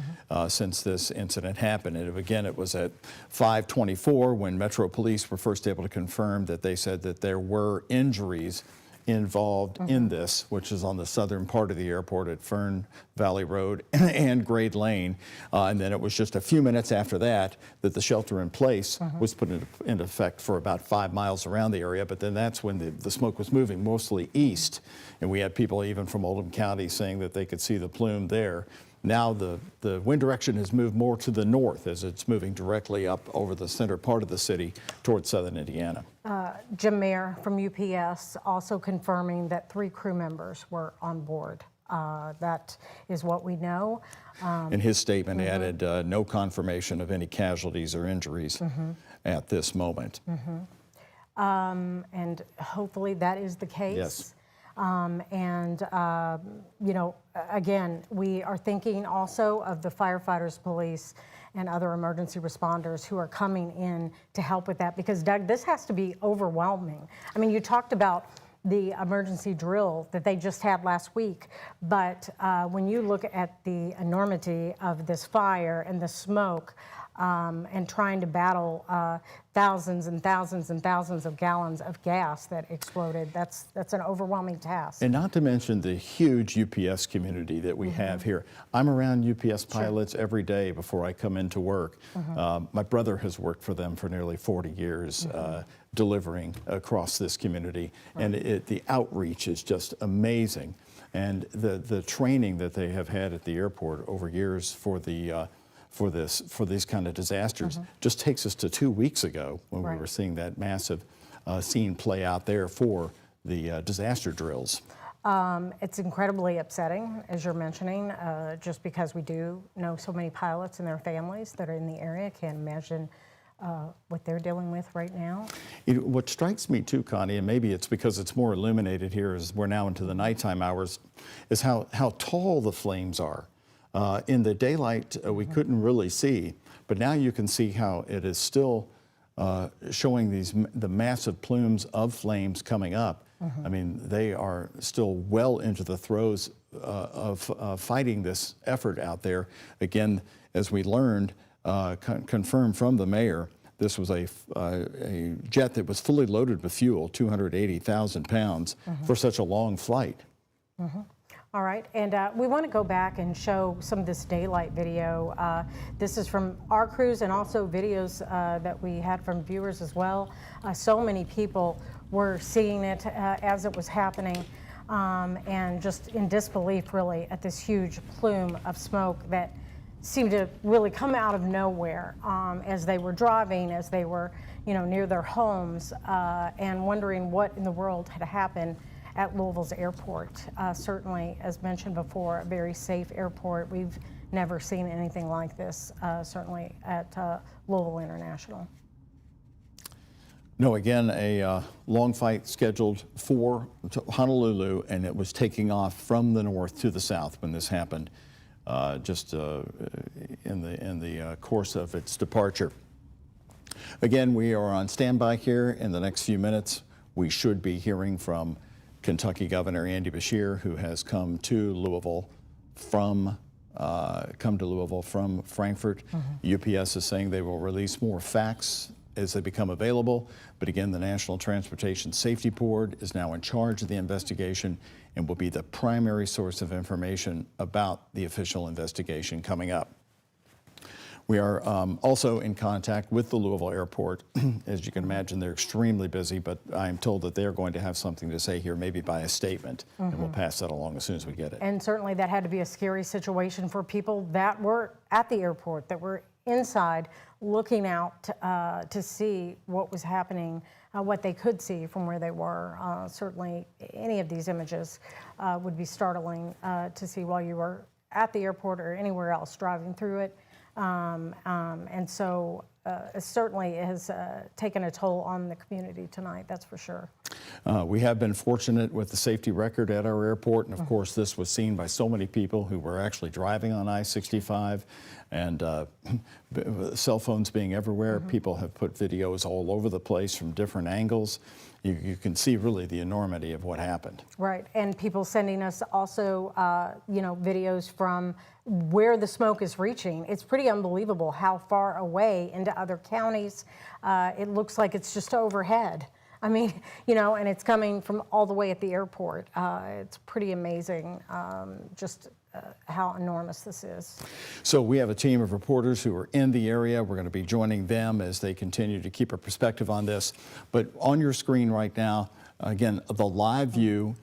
since this incident happened. And again, it was at 5:24 when Metro Police were first able to confirm that they said that there were injuries involved in this, which is on the southern part of the airport at Fern Valley Road and Grade Lane. And then it was just a few minutes after that that the shelter in place was put into effect for about 5 miles around the area. But then that's when the smoke was moving mostly east. And we had people even from Oldham County saying that they could see the plume there. Now the wind direction has moved more to the north as it's moving directly up over the center part of the city towards southern Indiana. Jim Mayer from UPS also confirming that 3 crew members were on board. That is what we know. And his statement added no confirmation of any casualties or injuries at this moment. And hopefully that is the case. Yes. You know, again, we are thinking also of the firefighters, police, and other emergency responders who are coming in to help with that, because Doug, this has to be overwhelming. I mean, you talked about the emergency drill that they just had last week, but when you look at the enormity of this fire and the smoke, and trying to battle thousands and thousands and thousands of gallons of gas that exploded, that's an overwhelming task. And not to mention the huge UPS community that we have here. I'm around UPS pilots every day before I come into work. My brother has worked for them for nearly 40 years, delivering across this community. And the outreach is just amazing. And the training that they have had at the airport over years for these kind of disasters just takes us to 2 weeks ago when we were seeing that massive scene play out there for the disaster drills. It's incredibly upsetting, as you're mentioning, just because we do know so many pilots and their families that are in the area. Can't imagine what they're dealing with right now. What strikes me too, Connie, and maybe it's because it's more illuminated here as we're now into the nighttime hours, is how tall the flames are. In the daylight, we couldn't really see, but now you can see how it is still showing the massive plumes of flames coming up. I mean, they are still well into the throes of fighting this effort out there. Again, as we learned, confirmed from the mayor, this was a jet that was fully loaded with fuel, 280,000 pounds, for such a long flight. All right, and we want to go back and show some of this daylight video. This is from our crews and also videos that we had from viewers as well. So many people were seeing it as it was happening and just in disbelief really at this huge plume of smoke that seemed to really come out of nowhere as they were driving, as they were, near their homes, and wondering what in the world had happened at Louisville's airport. Certainly, as mentioned before, a very safe airport. We've never seen anything like this, certainly at Louisville International. No, again, a long flight scheduled for Honolulu, and it was taking off from the north to the south when this happened, just in the course of its departure. Again, we are on standby here. In the next few minutes, we should be hearing from Kentucky Governor Andy Beshear, who has come to Louisville from Frankfurt. UPS is saying they will release more facts as they become available. But again, the National Transportation Safety Board is now in charge of the investigation and will be the primary source of information about the official investigation coming up. We are also in contact with the Louisville airport. As you can imagine, they're extremely busy, but I'm told that they're going to have something to say here, maybe by a statement, and we'll pass that along as soon as we get it. And certainly that had to be a scary situation for people that were at the airport, that were inside looking out to see what was happening, what they could see from where they were. Certainly any of these images would be startling to see while you were at the airport or anywhere else driving through it. And so it certainly has taken a toll on the community tonight, that's for sure. We have been fortunate with the safety record at our airport, and of course this was seen by so many people who were actually driving on I-65, and cell phones being everywhere. People have put videos all over the place from different angles. You can see really the enormity of what happened. Right, and people sending us also, videos from where the smoke is reaching. It's pretty unbelievable how far away into other counties. It looks like it's just overhead. I mean, and it's coming from all the way at the airport. It's pretty amazing just how enormous this is. So we have a team of reporters who are in the area. We're going to be joining them as they continue to keep a perspective on this. But on your screen right now, again, the live view.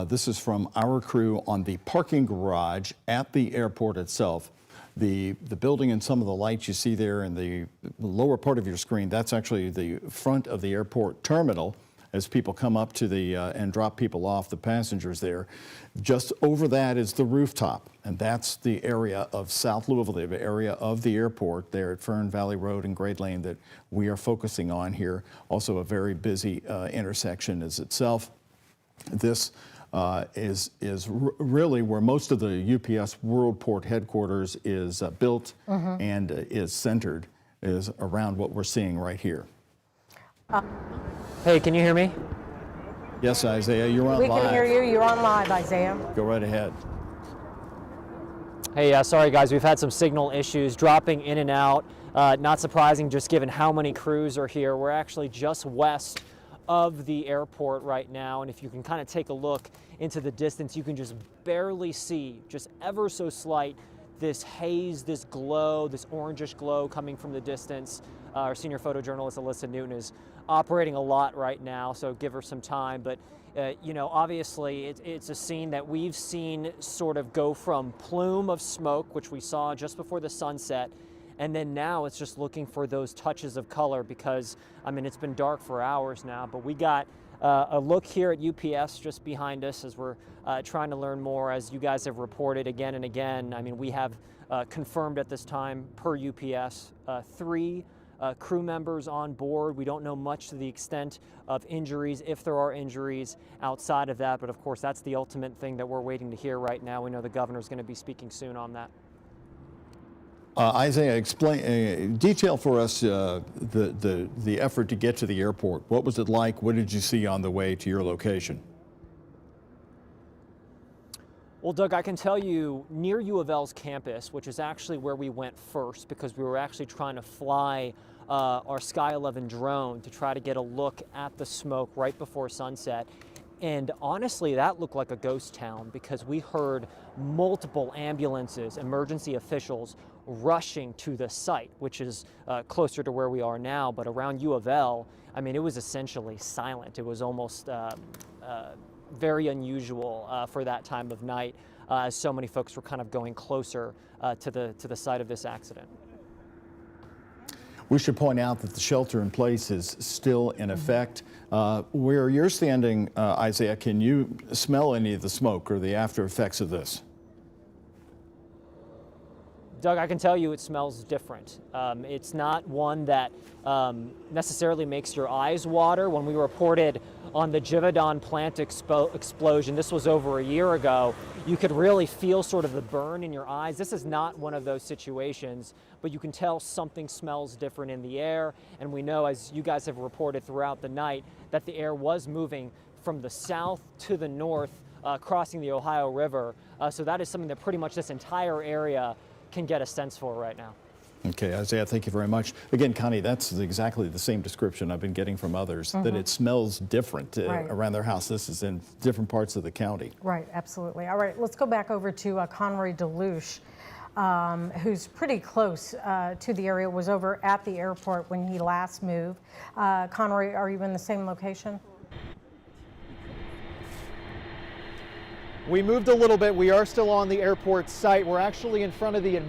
This is from our crew on the parking garage at the airport itself. The building and some of the lights you see there in the lower part of your screen, that's actually the front of the airport terminal as people come up to the and drop people off, the passengers there. Just over that is the rooftop, and that's the area of South Louisville, the area of the airport there at Fern Valley Road and Grade Lane that we are focusing on here. Also a very busy intersection as itself. This is really where most of the UPS Worldport headquarters is built and is centered, is around what we're seeing right here. Hey, can you hear me? Yes, Isaiah, you're on We live. can hear you. You're on live, Isaiah. Go right ahead. Hey, sorry guys, we've had some signal issues dropping in and out. Not surprising, just given how many crews are here. We're actually just west of the airport right now, and if you can kind of take a look into the distance, you can just barely see, just ever so slight, this haze, this glow, this orangish glow coming from the distance. Our senior photojournalist Alyssa Newton is operating a lot right now, so give her some time. But obviously it's a scene that we've seen sort of go from plume of smoke, which we saw just before the sunset, and then now it's just looking for those touches of color because, I mean, it's been dark for hours now, but we got a look here at UPS just behind us as we're trying to learn more, as you guys have reported again and again. I mean, we have confirmed at this time, per UPS, 3 crew members on board. We don't know much to the extent of injuries, if there are injuries outside of that, but of course that's the ultimate thing that we're waiting to hear right now. We know the governor's going to be speaking soon on that. Isaiah, explain, detail for us the effort to get to the airport. What was it like? What did you see on the way to your location? Well, Doug, I can tell you near U of L's campus, which is actually where we went first because we were actually trying to fly our Sky 11 drone to try to get a look at the smoke right before sunset. And honestly, that looked like a ghost town because we heard multiple ambulances, emergency officials rushing to the site, which is closer to where we are now. But around U of L, I mean, it was essentially silent. It was almost very unusual for that time of night. as so many folks were kind of going closer to the site of this accident. We should point out that the shelter in place is still in effect. Where you're standing, Isaiah, can you smell any of the smoke or the after effects of this? Doug, I can tell you it smells different. It's not one that necessarily makes your eyes water. When we reported on the Givaudan plant explosion, this was over a year ago, you could really feel sort of the burn in your eyes. This is not one of those situations, but you can tell something smells different in the air. And we know, as you guys have reported throughout the night, that the air was moving from the south to the north, crossing the Ohio River. So that is something that pretty much this entire area can get a sense for right now. Okay, Isaiah, thank you very much. Again, Connie, that's exactly the same description I've been getting from others, that it smells different Right. around their house. This is in different parts of the county. Right, absolutely. All right, let's go back over to Conroy DeLuche, who's pretty close to the area, was over at the airport when he last moved. Conroy, are you in the same location? We moved a little bit. We are still on the airport site. We're actually in front of the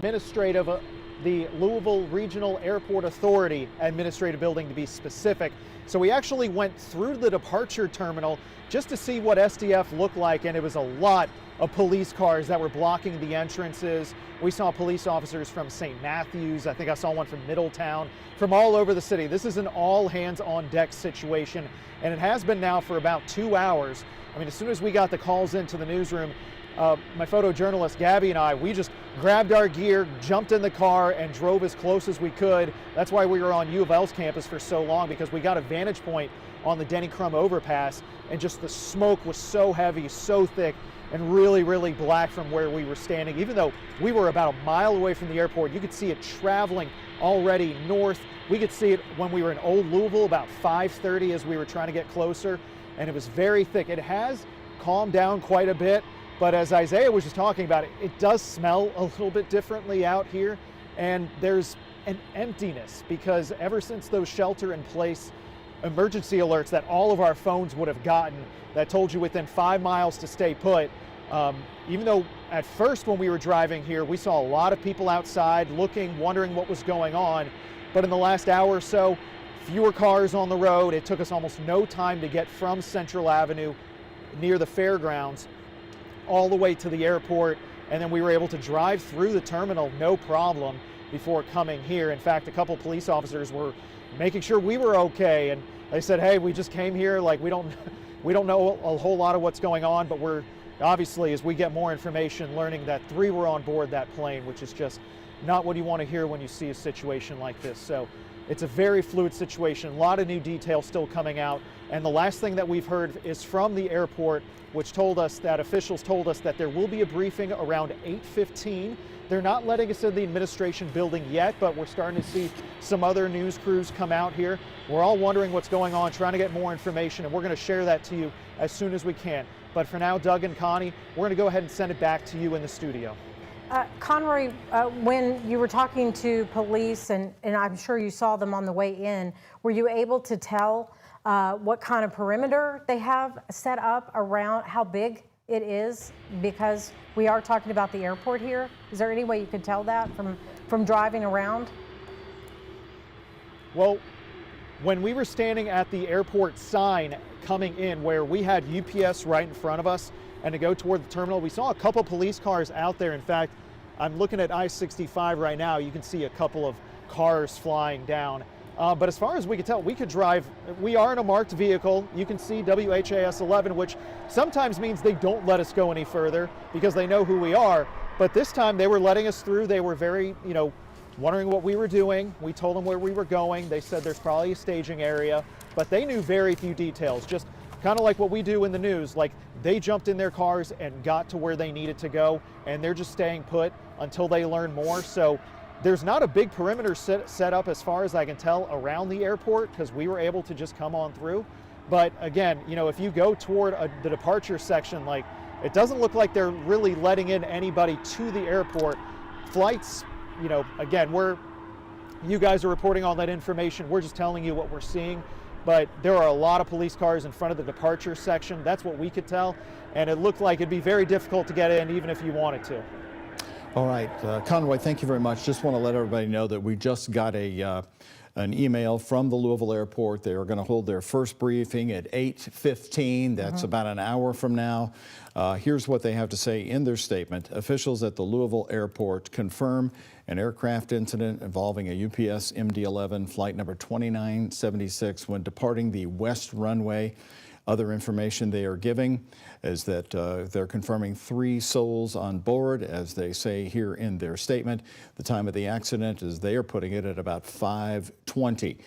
the Louisville Regional Airport Authority administrative building, to be specific. So we actually went through the departure terminal just to see what SDF looked like, and it was a lot of police cars that were blocking the entrances. We saw police officers from St. Matthews. I think I saw one from Middletown, from all over the city. This is an all hands on deck situation, and it has been now for about 2 hours. I mean, as soon as we got the calls into the newsroom, my photojournalist Gabby and I, we just grabbed our gear, jumped in the car, and drove as close as we could. That's why we were on U of L's campus for so long, because we got a vantage point on the Denny Crum overpass, and just the smoke was so heavy, so thick, and really, really black from where we were standing. Even though we were about a mile away from the airport, you could see it traveling already north. We could see it when we were in Old Louisville about 5:30 as we were trying to get closer, and it was very thick. It has calmed down quite a bit, but as Isaiah was just talking about, it does smell a little bit differently out here, and there's an emptiness, because ever since those shelter-in-place emergency alerts that all of our phones would have gotten that told you within 5 miles to stay put, even though at first when we were driving here, we saw a lot of people outside looking, wondering what was going on, but in the last hour or so, fewer cars on the road. It took us almost no time to get from Central Avenue near the fairgrounds all the way to the airport, and then we were able to drive through the terminal no problem before coming here. In fact, a couple police officers were making sure we were okay, and they said, hey, we just came here, like we don't know a whole lot of what's going on, but we're obviously, as we get more information, learning that 3 were on board that plane, which is just not what you want to hear when you see a situation like this. So it's a very fluid situation, a lot of new details still coming out, and the last thing that we've heard is from the airport, which told us that officials told us that there will be a briefing around 8:15. They're not letting us in the administration building yet, but we're starting to see some other news crews come out here. We're all wondering what's going on, trying to get more information, and we're going to share that to you as soon as we can. But for now, Doug and Connie, we're going to go ahead and send it back to you in the studio. Conroy, when you were talking to police, and I'm sure you saw them on the way in, were you able to tell what kind of perimeter they have set up around, how big it is? Because we are talking about the airport here. Is there any way you could tell that from driving around? Well, when we were standing at the airport sign coming in, where we had UPS right in front of us, and to go toward the terminal, we saw a couple police cars out there. In fact, I'm looking at I-65 right now. You can see a couple of cars flying down. But as far as we could tell, we could drive. We are in a marked vehicle. You can see WHAS 11, which sometimes means they don't let us go any further because they know who we are. But this time they were letting us through. They were very, wondering what we were doing. We told them where we were going. They said there's probably a staging area, but they knew very few details. Just kind of like what we do in the news. Like, they jumped in their cars and got to where they needed to go, and they're just staying put until they learn more. So there's not a big perimeter set up, as far as I can tell, around the airport, because we were able to just come on through. But again, if you go toward the departure section, like, it doesn't look like they're really letting in anybody to the airport. Flights, again, you guys are reporting all that information. We're just telling you what we're seeing. but there are a lot of police cars in front of the departure section. That's what we could tell, and it looked like it'd be very difficult to get in even if you wanted to. All right, Conroy, thank you very much. Just want to let everybody know that we just got an email from the Louisville airport. They are going to hold their first briefing at 8:15. That's about an hour from now. Here's what they have to say in their statement. Officials at the Louisville airport confirm an aircraft incident involving a UPS MD-11 flight number 2976 when departing the west runway. Other information they are giving is that they're confirming 3 souls on board, as they say here in their statement. The time of the accident, as they are putting it, at about 5:20.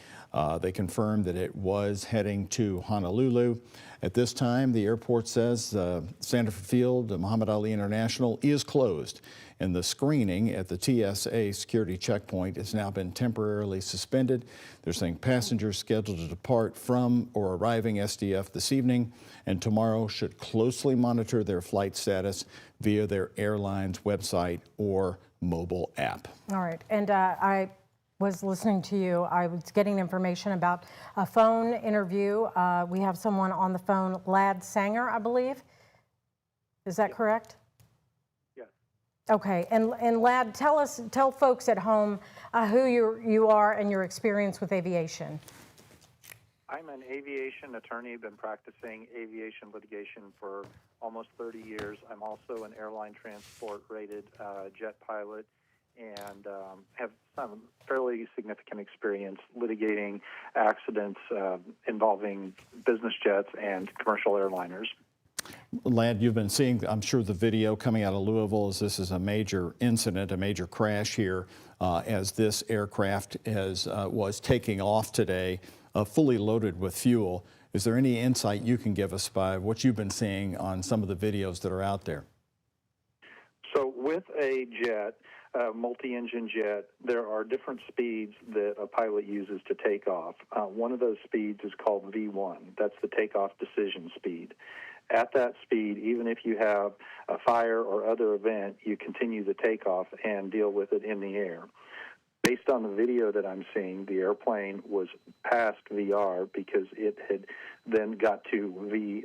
They confirmed that it was heading to Honolulu. At this time, the airport says Sanford Field, Muhammad Ali International, is closed, and the screening at the TSA security checkpoint has now been temporarily suspended. They're saying passengers scheduled to depart from or arriving SDF this evening and tomorrow should closely monitor their flight status via their airline's website or mobile app. All right, and I was listening to you. I was getting information about a phone interview. We have someone on the phone, Lad Sanger, I believe. Is that correct? Yes. Okay, and Lad, tell folks at home who you are and your experience with aviation. I'm an aviation attorney, been practicing aviation litigation for almost 30 years. I'm also an airline transport rated jet pilot and have some fairly significant experience litigating accidents involving business jets and commercial airliners. Lad, you've been seeing, I'm sure, the video coming out of Louisville as this is a major incident, a major crash here as this aircraft was taking off today, fully loaded with fuel. Is there any insight you can give us by what you've been seeing on some of the videos that are out there? So with a jet, multi-engine jet, there are different speeds that a pilot uses to take off. One of those speeds is called V1. That's the takeoff decision speed. At that speed, even if you have a fire or other event, you continue the takeoff and deal with it in the air. Based on the video that I'm seeing, the airplane was past VR because it had then got to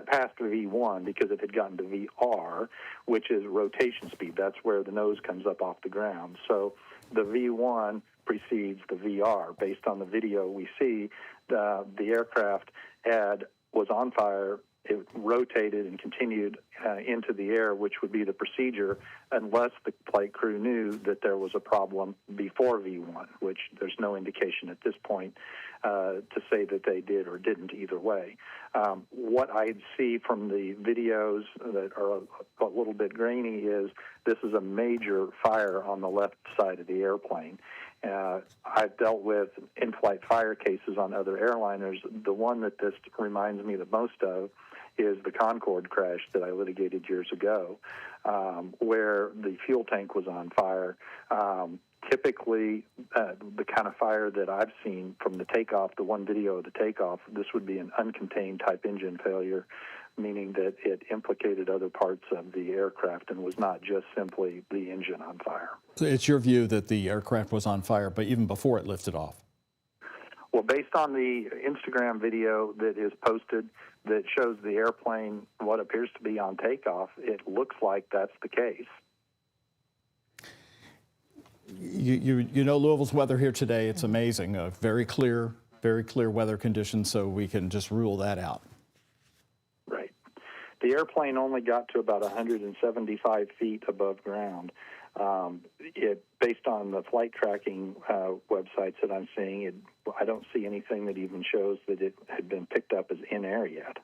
past V1 because it had gotten to VR, which is rotation speed. That's where the nose comes up off the ground. So the V1 precedes the VR. Based on the video we see, the aircraft was on fire. It rotated and continued into the air, which would be the procedure unless the flight crew knew that there was a problem before V1, which there's no indication at this point to say that they did or didn't either way. What I see from the videos that are a little bit grainy is this is a major fire on the left side of the airplane. I've dealt with in-flight fire cases on other airliners. The one that this reminds me the most of is the Concorde crash that I litigated years ago, where the fuel tank was on fire. Typically, the kind of fire that I've seen from the takeoff, the one video of the takeoff, this would be an uncontained type engine failure, meaning that it implicated other parts of the aircraft and was not just simply the engine on fire. So it's your view that the aircraft was on fire, but even before it lifted off? Well, based on the Instagram video that is posted that shows the airplane, what appears to be on takeoff, it looks like that's the case. You know Louisville's weather here today. It's amazing. Very clear weather conditions, so we can just rule that out. Right. The airplane only got to about 175 feet above ground. Based on the flight tracking websites that I'm seeing, I don't see anything that even shows that it had been picked up as in air yet.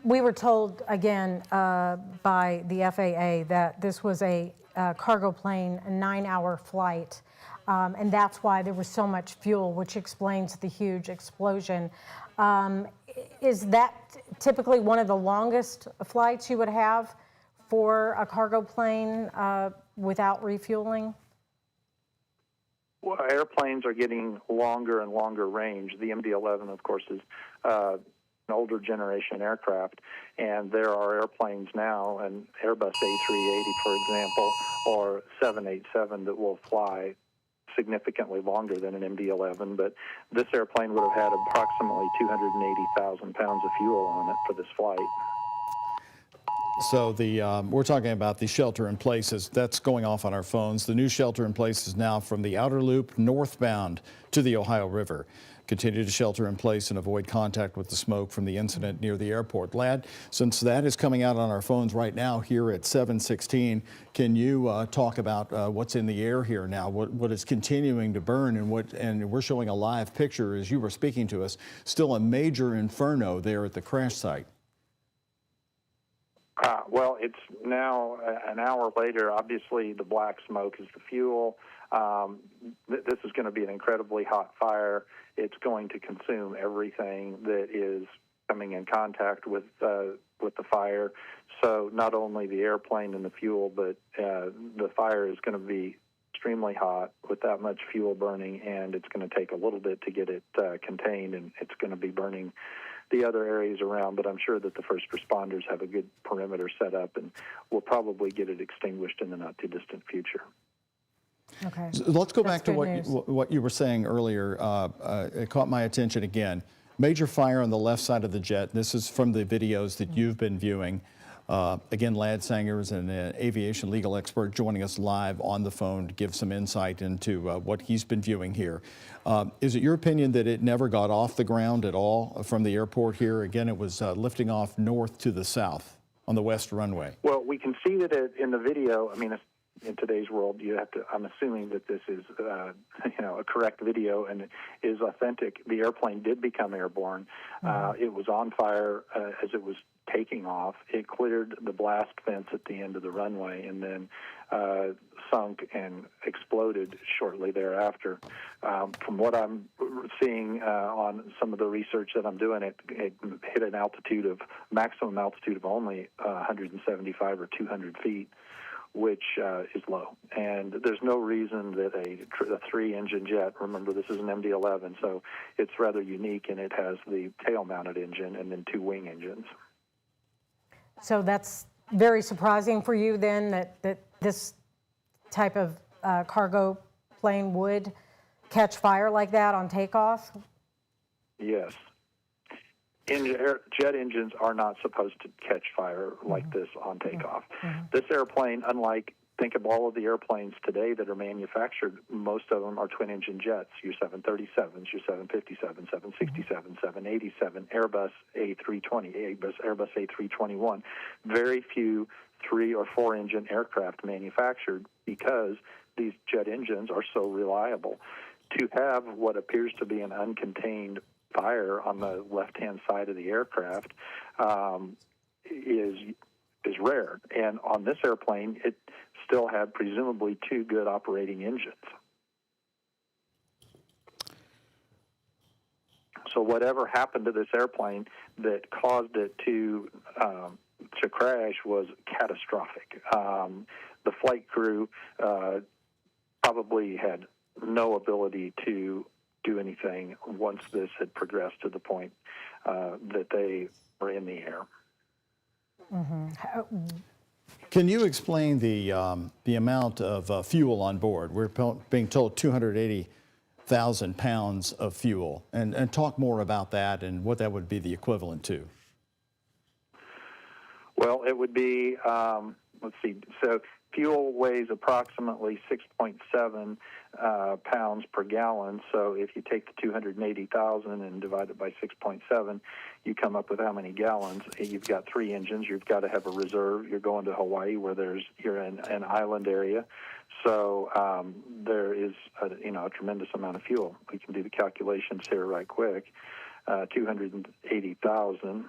We were told again by the FAA that this was a cargo plane, a 9-hour flight, and that's why there was so much fuel, which explains the huge explosion. Is that typically one of the longest flights you would have for a cargo plane without refueling? Well, airplanes are getting longer and longer range. The MD-11, of course, is an older generation aircraft, and there are airplanes now, an Airbus A380, for example, or 787 that will fly significantly longer than an MD-11, but this airplane would have had approximately 280,000 pounds of fuel on it for this flight. So we're talking about the shelter in places that's going off on our phones. The new shelter in place is now from the outer loop northbound to the Ohio River. Continue to shelter in place and avoid contact with the smoke from the incident near the airport. Lad, since that is coming out on our phones right now here at 7:16, can you talk about what's in the air here now? What is continuing to burn, and we're showing a live picture as you were speaking to us. Still a major inferno there at the crash site. Well, it's now an hour later. Obviously, the black smoke is the fuel. This is going to be an incredibly hot fire. It's going to consume everything that is coming in contact with the fire. So not only the airplane and the fuel, but the fire is going to be extremely hot with that much fuel burning, and it's going to take a little bit to get it contained, and it's going to be burning the other areas around, but I'm sure that the first responders have a good perimeter set up, and we'll probably get it extinguished in the not-too-distant future. Okay. So let's go back to good what you were saying earlier. It caught my attention again. Major fire on the left side of the jet. This is from the videos that you've been viewing. Again, Lad Sanger is an aviation legal expert joining us live on the phone to give some insight into what he's been viewing here. Is it your opinion that it never got off the ground at all from the airport here? Again, it was lifting off north to the south on the west runway. Well, we can see that in the video. I mean, in today's world, you have to. I'm assuming that this is, a correct video and is authentic. The airplane did become airborne. It was on fire as it was taking off. It cleared the blast fence at the end of the runway and then sunk and exploded shortly thereafter. From what I'm seeing on some of the research that I'm doing, it hit an maximum altitude of only 175 or 200 feet, which is low. And there's no reason that a three-engine jet, remember this is an MD-11, so it's rather unique, and it has the tail-mounted engine and then two wing engines. So that's very surprising for you then that this type of cargo plane would catch fire like that on takeoff? Yes. Jet engines are not supposed to catch fire like this on takeoff. This airplane, think of all of the airplanes today that are manufactured, most of them are twin-engine jets, your 737s, your 757s, 767s, 787, Airbus A320, Airbus A321. Very few 3- or 4-engine aircraft manufactured because these jet engines are so reliable. To have what appears to be an uncontained fire on the left-hand side of the aircraft is rare. And on this airplane, it still had presumably two good operating engines. So whatever happened to this airplane that caused it to crash was catastrophic. The flight crew probably had no ability to do anything once this had progressed to the point that they were in the air. Can you explain the amount of fuel on board? We're being told 280,000 pounds of fuel, and talk more about that and what that would be the equivalent to. Well, it would be, let's see, so fuel weighs approximately 6.7 pounds per gallon. So if you take the 280,000 and divide it by 6.7, you come up with how many gallons. You've got three engines. You've got to have a reserve. You're going to Hawaii where you're in an island area. So there is a tremendous amount of fuel. We can do the calculations here right quick. 280,000.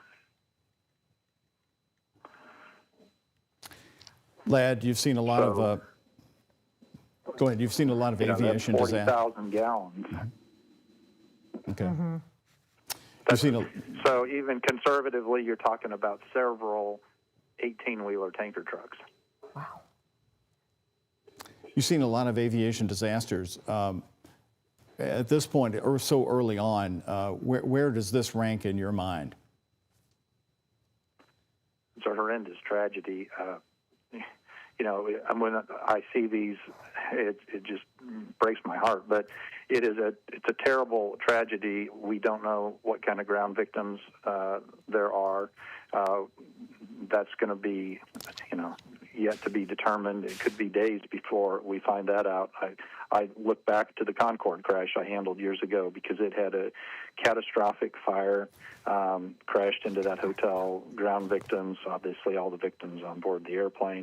Lad, you've seen a lot of. Go ahead. You've seen a lot of aviation disaster. 40,000 gallons. Okay. So even conservatively, you're talking about several 18-wheeler tanker trucks. Wow. You've seen a lot of aviation disasters. At this point, or so early on, where does this rank in your mind? It's a horrendous tragedy. When I see these, it just breaks my heart. But it's a terrible tragedy. We don't know what kind of ground victims there are. That's going to be, yet to be determined. It could be days before we find that out. I look back to the Concorde crash I handled years ago because it had a catastrophic fire, crashed into that hotel, ground victims, obviously all the victims on board the airplane.